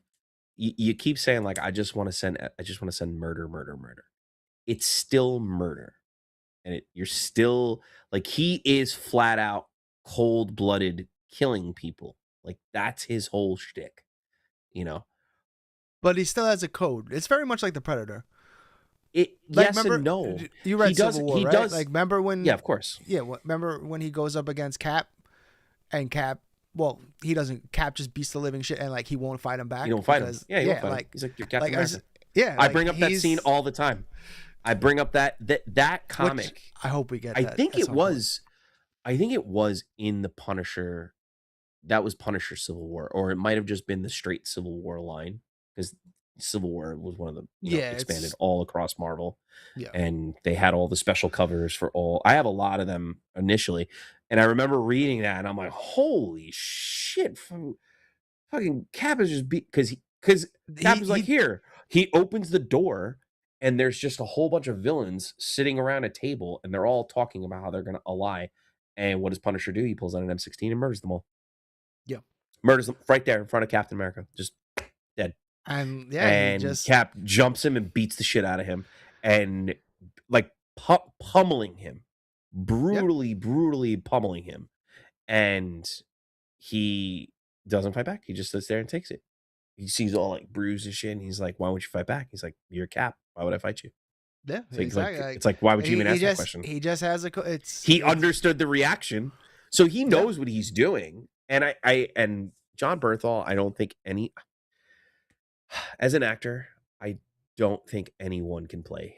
you keep saying like I just want to send murder. It's still murder, and you're still like he is flat out cold-blooded killing people. Like that's his whole shtick, you know. But he still has a code. It's very much like the Predator. Yes and no. You read Civil War, right? Like remember when? Yeah, of course. Yeah, remember when he goes up against Cap, and Cap. Well, he doesn't. Cap just beats the living shit, and like he won't fight him back. He don't fight him. Yeah, he won't fight him. He's like, you're Captain America. I bring up that scene all the time. I bring up that comic. Which I hope we get. I think it was in the Punisher. That was Punisher Civil War, or it might have just been the straight Civil War line, because Civil War was one of the expanded all across Marvel. Yeah, and they had all the special covers for all. I have a lot of them initially, and I remember reading that, and I'm like, holy shit! Fucking Cap is just because Cap is like, here. He opens the door, and there's just a whole bunch of villains sitting around a table, and they're all talking about how they're gonna ally. And what does Punisher do? He pulls out an M16 and murders them all. Yeah, murders them right there in front of Captain America, just dead. And Cap jumps him and beats the shit out of him, and like pummeling him, brutally pummeling him, and he doesn't fight back. He just sits there and takes it. He sees all like bruised and shit, and he's like, "Why would you fight back?" He's like, "You're Cap. Why would I fight you?" Yeah, it's exactly. It's like, why would you even ask that question? He just has he understood the reaction, so he knows what he's doing. And and John Bernthal, I don't think as an actor, I don't think anyone can play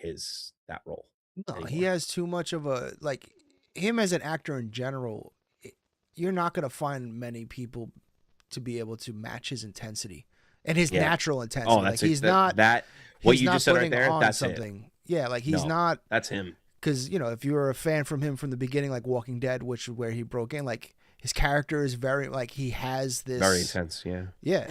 that role. No, anymore. He has too much of a him as an actor in general. You're not going to find many people to be able to match his intensity and his natural intensity. Oh, that's what you just said right there. That's something. It. Yeah, he's not. That's him. Because if you were a fan from him from the beginning, like Walking Dead, which is where he broke in, his character is very he has this very intense. Yeah.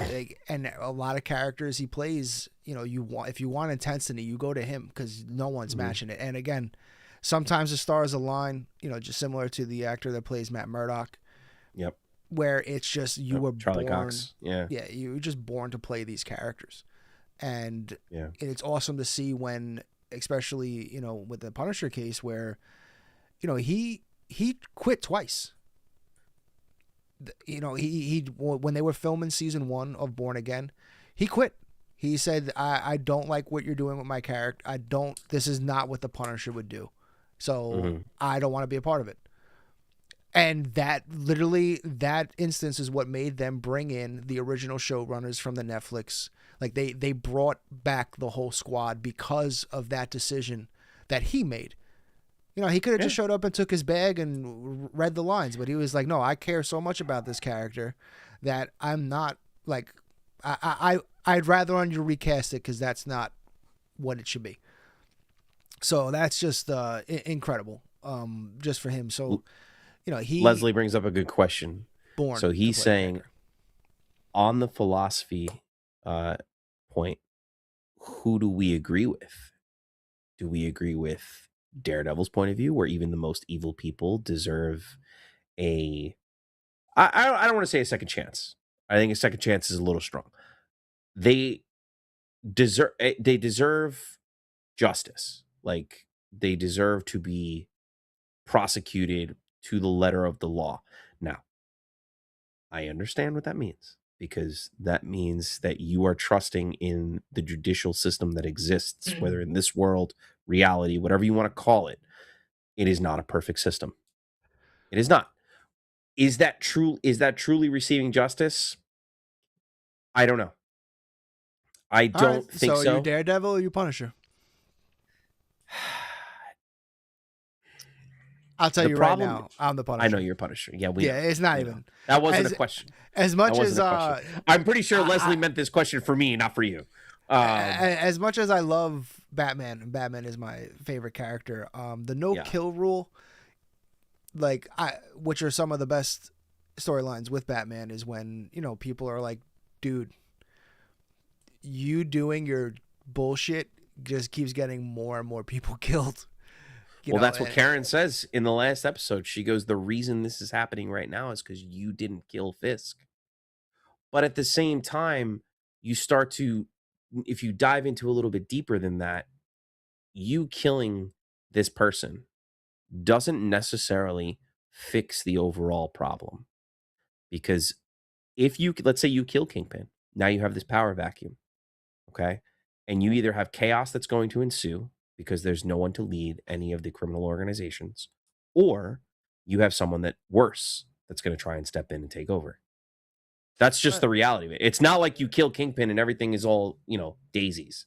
And a lot of characters he plays. If you want intensity, you go to him because no one's matching it. And again, sometimes the stars align. just similar to the actor that plays Matt Murdock. Yep. Where it's just you were Charlie born, Cox. Yeah. Yeah, you were just born to play these characters, and and it's awesome to see when, especially with the Punisher case, where he quit twice. He when they were filming season 1 of Born Again, he quit. He said, I don't like what you're doing with my character. This is not what the Punisher would do. So I don't want to be a part of it. And that instance is what made them bring in the original showrunners from the Netflix. They brought back the whole squad because of that decision that he made. He could have just showed up and took his bag and read the lines, but he was like, no, I care so much about this character that I'm not I'd rather on you recast it because that's not what it should be. So that's just incredible, just for him. So, Leslie brings up a good question. So he's saying, on the philosophy point, who do we agree with? Do we agree with Daredevil's point of view, where even the most evil people deserve I don't want to say a second chance. I think a second chance is a little strong. They deserve justice. They deserve to be prosecuted to the letter of the law. Now, I understand what that means, because that means that you are trusting in the judicial system that exists, whether in this world, reality, whatever you want to call it. It is not a perfect system. It is not. Is that true? Is that truly receiving justice? I don't know. I don't think so. So you Daredevil or you Punisher? I'll tell The you problem- right now, I'm the Punisher. I know you're Punisher. Yeah, we know. It's not We even. know. That wasn't As- a question. As That much wasn't as a question. I'm pretty sure Leslie meant this question for me, not for you. as much as I love Batman, and Batman is my favorite character, the no kill rule, like which are some of the best storylines with Batman, is when, you know, people are like, dude, you doing your bullshit just keeps getting more and more people killed. Well, that's what Karen says in the last episode. She goes, the reason this is happening right now is because you didn't kill Fisk. But at the same time, you start to, if you dive into a little bit deeper than that, you killing this person doesn't necessarily fix the overall problem. Because if you, let's say you kill Kingpin, now you have this power vacuum, okay? And you either have chaos that's going to ensue because there's no one to lead any of the criminal organizations, or you have someone that worse that's going to try and step in and take over. That's just the reality of it. It's not like you kill Kingpin and everything is all, you know, daisies.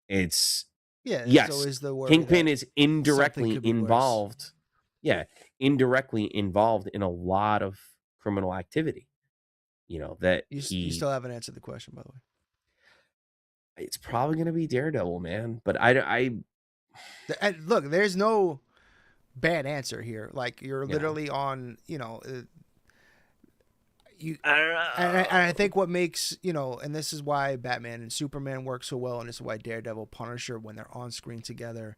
It's yes, always the worry Kingpin that is indirectly could be worse. involved. Yeah, indirectly involved in a lot of criminal activity. You know, that You still haven't answered the question, by the way. it's probably going to be Daredevil, man. But And look, there's no bad answer here. Like, you're literally on, you know, and I think what makes, you know, and this is why Batman and Superman work so well, and this is why Daredevil, Punisher, when they're on screen together,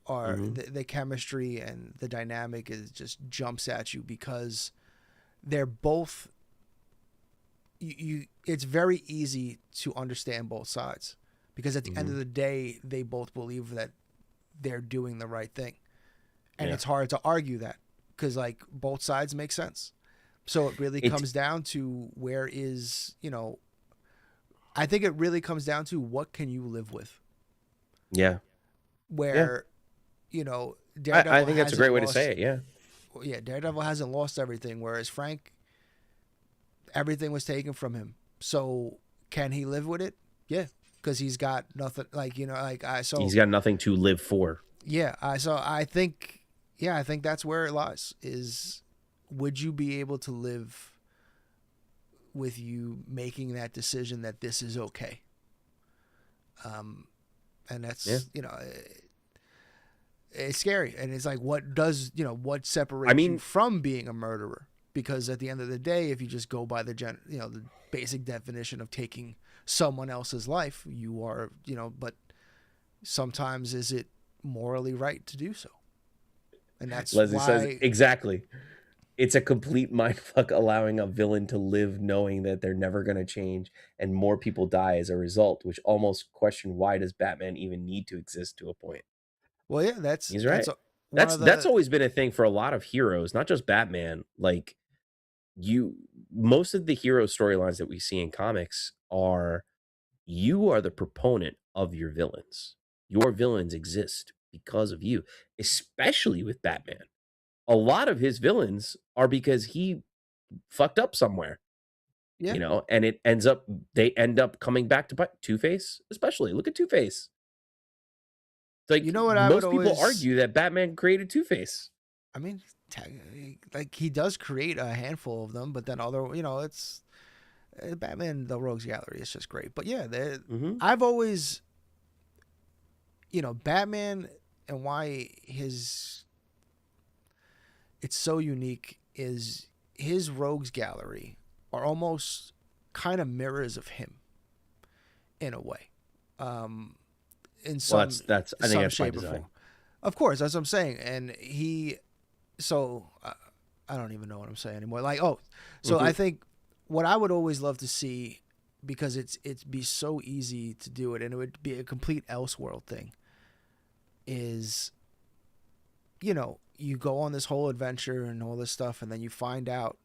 are the chemistry and the dynamic is just jumps at you, because they're both. It's very easy to understand both sides, because at the end of the day, they both believe that they're doing the right thing, and it's hard to argue that, because like both sides make sense. So it really comes down to where is, you know, I think it really comes down to what can you live with. yeah, Where, you know, Daredevil I think that's a great way to lost- say it. Yeah, Yeah, Daredevil hasn't lost everything, whereas Frank, everything was taken from him. So can he live with it? Yeah, because he's got nothing. Like, you know, like he's got nothing to live for. Yeah, I think that's where it lies. Is, would you be able to live with you making that decision that this is okay? And that's you know, it's scary, and it's like, what separates you from being a murderer? Because at the end of the day, if you just go by the the basic definition of taking someone else's life, you are, you know, but sometimes is it morally right to do so? And that's Leslie why says exactly. It's a complete mindfuck allowing a villain to live knowing that they're never going to change, and more people die as a result, which almost question, why does Batman even need to exist to a point? Well, yeah, he's right. That's That's always been a thing for a lot of heroes, not just Batman. Like, most of the hero storylines that we see in comics are, you are the proponent of your villains. Your villains exist because of you, especially with Batman. A lot of his villains are because he fucked up somewhere, you know, and they end up coming back to Two-Face, especially. Look at Two-Face. Like, you know what, most people argue that Batman created Two-Face. I mean, like, he does create a handful of them, but then other, you know, it's Batman, the Rogues Gallery is just great. But yeah, I've always, you know, Batman, and why it's so unique is his Rogues Gallery are almost kind of mirrors of him in a way. In some, I think that's by shape or design. form. Of course, that's what I'm saying. And I don't even know what I'm saying anymore. Like, I think what I would always love to see, because it'd be so easy to do it, and it would be a complete Elseworld thing, is, you know, you go on this whole adventure and all this stuff, and then you find out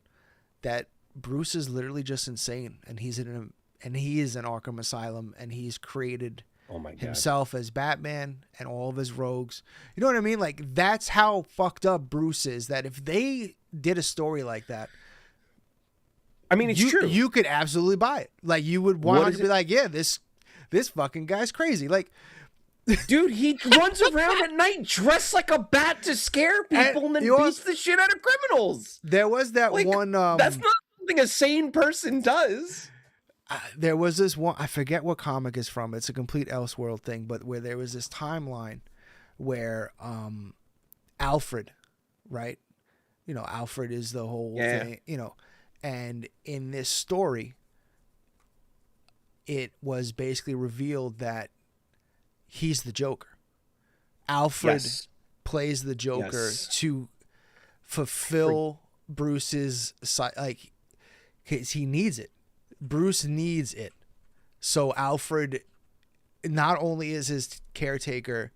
that Bruce is literally just insane, and he is in Arkham Asylum, and he's created himself as Batman and all of his rogues. You know what I mean? Like, that's how fucked up Bruce is, that if they did a story like that, I mean, it's true. You could absolutely buy it. Like, you would want to be like, yeah, this fucking guy's crazy. Like, Dude, he runs around at night dressed like a bat to scare people and then beats the shit out of criminals. There was that Like, one. that's not something a sane person does. There was this one. I forget what comic is from. It's a complete Elseworld thing, but where there was this timeline where Alfred, right? You know, Alfred is the whole thing. You know, and in this story, it was basically revealed that he's the Joker. Alfred plays the Joker to fulfill Bruce's like, cause he needs it. Bruce needs it. So Alfred not only is his caretaker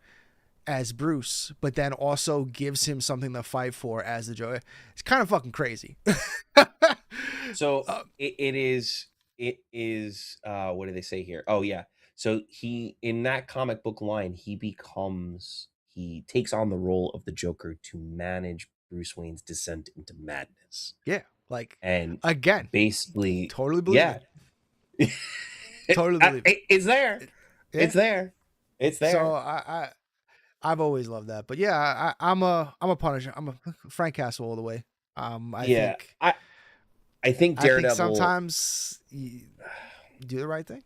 as Bruce, but then also gives him something to fight for as the Joker. It's kind of fucking crazy. So it is what do they say here? Oh yeah. So he, in that comic book line, he takes on the role of the Joker to manage Bruce Wayne's descent into madness. Yeah. Like, and again, basically totally believe it. Totally believe it. It's there. Yeah. It's there. It's there. So I've always loved that. But yeah, I'm a Punisher. I'm a Frank Castle all the way. I think Daredevil. I think sometimes you do the right thing.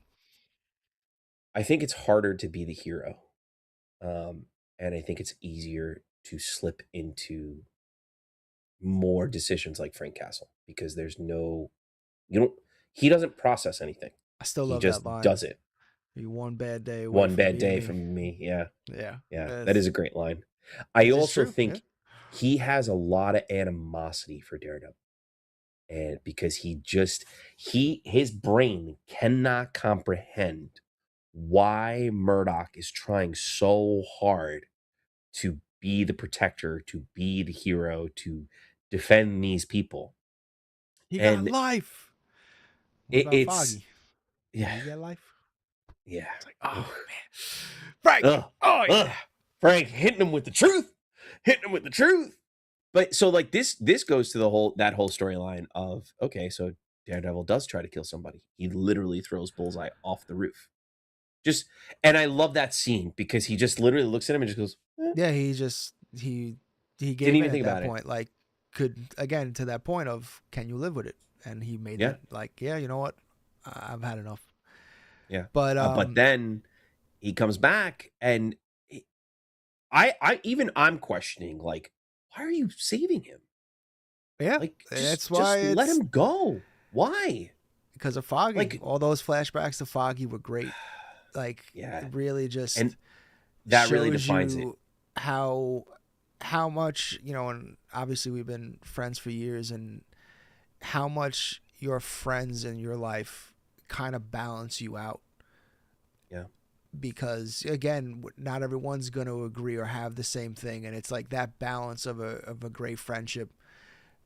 I think it's harder to be the hero, and I think it's easier to slip into more decisions like Frank Castle because there's no, he doesn't process anything. I still love that line. He just does it. One bad day. One bad day from me. Yeah. That is a great line. I also think he has a lot of animosity for Daredevil. And because his brain cannot comprehend why Murdoch is trying so hard to be the protector, to be the hero, to defend these people. He got life. It's Foggy? Yeah. He got life. Yeah. It's like, oh man, Frank. Frank hitting him with the truth. But so like this goes to that whole storyline of, okay, so Daredevil does try to kill somebody. He literally throws Bullseye off the roof. And I love that scene because he just literally looks at him and just goes, eh. Yeah, he gave Didn't even in think at about that it. point. Like, to that point of, can you live with it? And he made that like, yeah, you know what? I've had enough. Yeah. But then he comes back and I'm questioning, like, why are you saving him? Yeah. Like, that's why just let him go. Why? Because of Foggy. Like, all those flashbacks to Foggy were great. Like, really just, and that really shows defines you how much, and obviously we've been friends for years, and how much your friends in your life kind of balance you out. Yeah. Because again, not everyone's going to agree or have the same thing, and it's like that balance of a great friendship.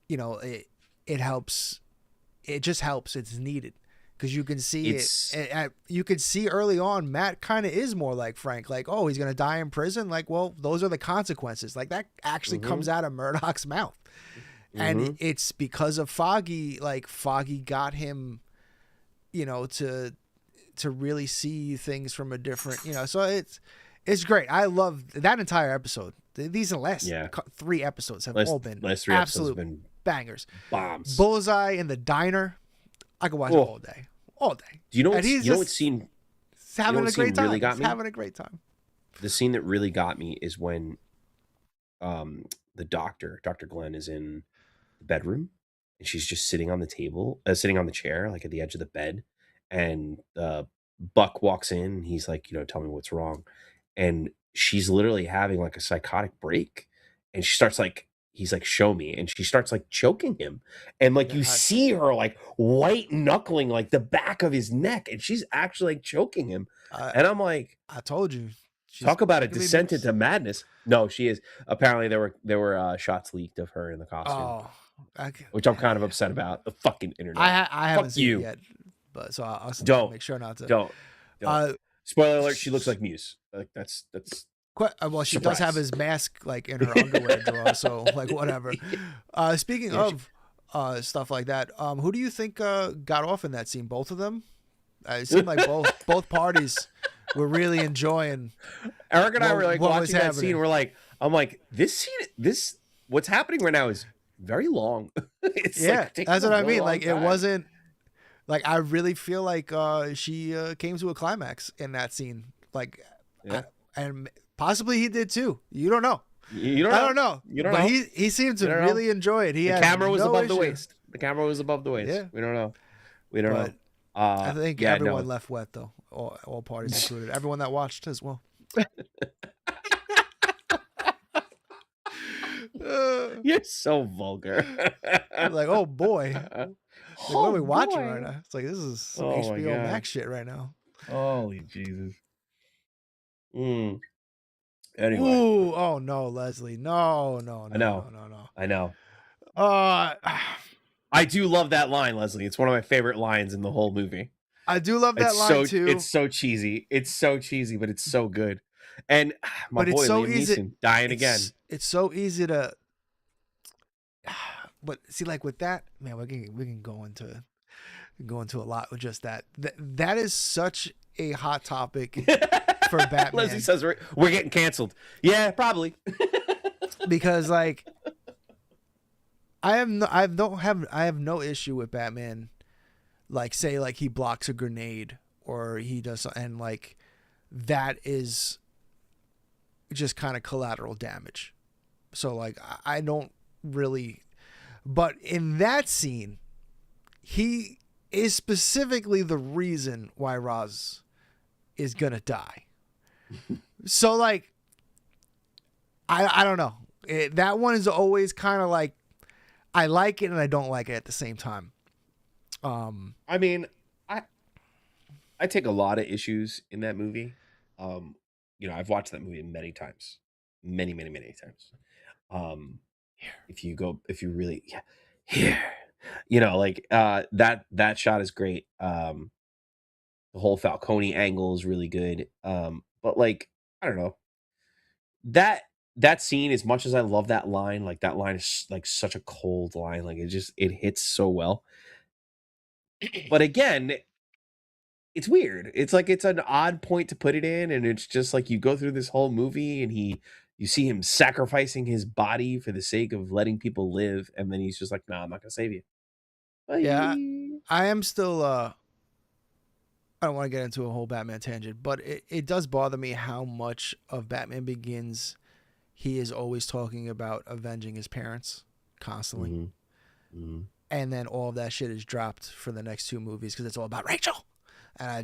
It helps. It just helps. It's needed because you can see you can see early on Matt kind of is more like Frank. Like, oh, he's going to die in prison. Like, well, those are the consequences. Like that actually comes out of Murdoch's mouth, and it's because of Foggy. Like Foggy got him, to really see things from a different, so it's great. I love that entire episode. These last 3 episodes have all been absolute bangers. Bombs. Bullseye in the diner. I could watch it all day. Do you know what scene having a great time? Really got me? Having a great time. The scene that really got me is when the Dr. Glenn is in the bedroom and she's just sitting on the chair, like at the edge of the bed. And Buck walks in and he's like, tell me what's wrong. And she's literally having like a psychotic break. And she starts like, he's like, show me. And she starts like choking him. And like you see her like white knuckling like the back of his neck. And she's actually like choking him. And I'm like, I told you. Talk about a descent into madness. No, she is. Apparently there were shots leaked of her in the costume. Which I'm kind of upset about. The fucking internet. I haven't seen it yet. But so I'll make sure not to. Don't. Spoiler alert: she looks like Muse. Like that's. Well, she does have his mask like in her underwear drawer, so like whatever. Speaking of stuff like that, who do you think got off in that scene? Both of them. It seemed like both parties were really enjoying Eric and I were like what was watching that happening? scene. We're like, I'm like, this scene, what's happening right now is very long. It's Yeah, like, taking that's a what I really mean. long Like, it time. wasn't like, I really feel like she came to a climax in that scene. Like, Yeah. and possibly he did too. You don't know. You don't I know. don't know. You don't but know. he seemed to You don't know. really enjoy it. He The had camera was no above the issue. waist. The camera was above the waist. Yeah. We don't know. We don't But know. I think yeah, everyone no. left wet though. All parties included. Everyone that watched as well. You're so vulgar. Like, oh boy. Like, what are we watching right now? It's like, this is some Oh my HBO God. Max shit right now. Holy Jesus. Anyway, Ooh, oh no, Leslie. No. I know. No. I know. Uh, I do love that line, Leslie. It's one of my favorite lines in the whole movie. I do love that It's line so too. it's so cheesy. It's so cheesy, but it's so good. And my But boy it's so Liam easy- Neeson dying again. It's so easy to. But see, like with that, man, we can go into a lot with just that. That is such a hot topic for Batman. Leslie says we're getting canceled. Yeah, probably. Because like I have no issue with Batman, like say like he blocks a grenade or he does, and like that is just kind of collateral damage. So like I don't really, but in that scene, he is specifically the reason why Ra's is gonna die. So like I don't know. That one is always kind of like, I like it and I don't like it at the same time. I mean, I take a lot of issues in that movie. I've watched that movie many times, many times. If you really, here, like that shot is great. The whole Falcone angle is really good. But like, I don't know, that scene, as much as I love that line, like that line is like such a cold line. Like it hits so well. But again, it's weird. It's like, it's an odd point to put it in. And it's just like, you go through this whole movie and you see him sacrificing his body for the sake of letting people live. And then he's just like, nah, I'm not going to save you. Bye. Yeah, I am still, I don't want to get into a whole Batman tangent, but it does bother me how much of Batman Begins he is always talking about avenging his parents constantly. Mm-hmm. Mm-hmm. And then all of that shit is dropped for the next two movies because it's all about Rachel. And I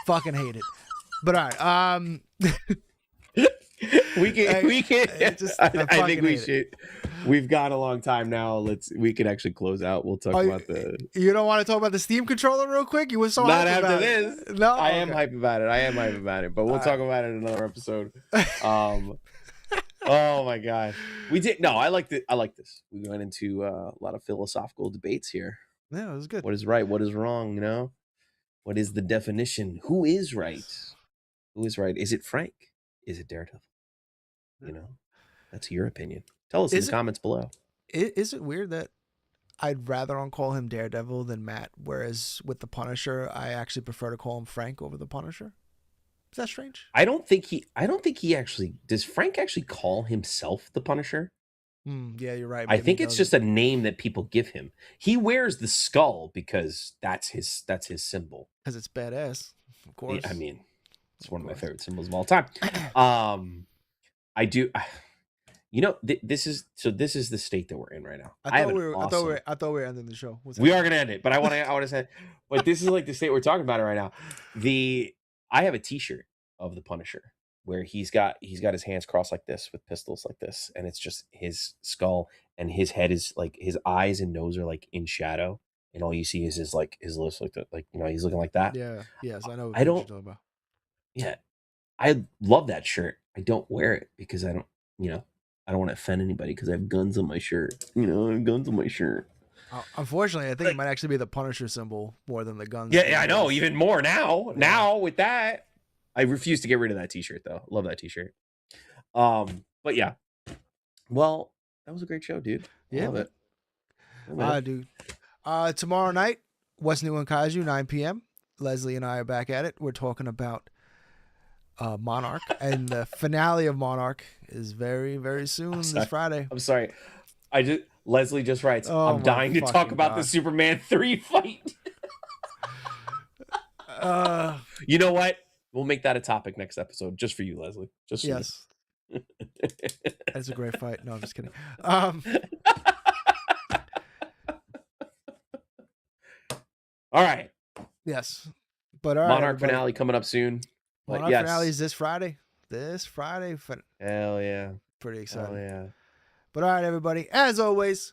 fucking hate it. But all right, we can. I think we should. It. We've got a long time now. We can actually close out. We'll talk about You don't want to talk about the Steam controller real quick? You were so not hyped after about this. It. No, I am hype about it. But we'll talk about it in another episode. Oh my gosh, we did. No, I like this. We went into a lot of philosophical debates here. Yeah, it was good. What is right? What is wrong? What is the definition? Who is right? Who is right? Is it Frank? Is it Daredevil? That's your opinion. Tell us in the comments below. Is it weird that I'd rather call him Daredevil than Matt, whereas with the Punisher, I actually prefer to call him Frank over the Punisher? Is that strange? I don't think he actually does. Frank actually call himself the Punisher? Yeah, you're right. I think it's just a name that people give him. He wears the skull because that's his symbol. Because it's badass, of course. I mean, it's one of my favorite symbols of all time. I do. This is the state that we're in right now. I thought we were ending the show. We are gonna end it, but I want to say, but this is like the state we're talking about it right now. I have a T-shirt of the Punisher where he's got his hands crossed like this with pistols like this, and it's just his skull, and his head is like, his eyes and nose are like in shadow, and all you see is his lips like that, like he's looking like that. Yeah. Yes, I know. What you're talking about. Yeah, I love that shirt. I don't wear it because I don't want to offend anybody because I have guns on my shirt. I have guns on my shirt. Unfortunately, I think it might actually be the Punisher symbol more than the guns. Yeah, I know. Even more now. Yeah. Now with that, I refuse to get rid of that T-shirt though. Love that T-shirt. But yeah. Well, that was a great show, dude. Yeah, love it. Dude. Tomorrow night, West New and Kaiju, 9 p.m. Leslie and I are back at it. We're talking about Monarch, and the finale of Monarch is very, very soon this Friday. I'm sorry. Leslie just writes, Oh, I'm dying to talk about the God. Superman 3 fight. You know what? We'll make that a topic next episode, just for you, Leslie. Just for yes. That's a great fight. No, I'm just kidding. All right. Yes. But all right, Monarch everybody. finale coming up soon. But Monarch yes. finale is this Friday. This Friday. Hell yeah. Pretty exciting. Hell yeah. But all right, everybody. As always,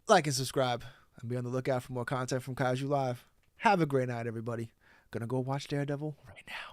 like and subscribe and be on the lookout for more content from Kaiju Live. Have a great night, everybody. Gonna go watch Daredevil right now.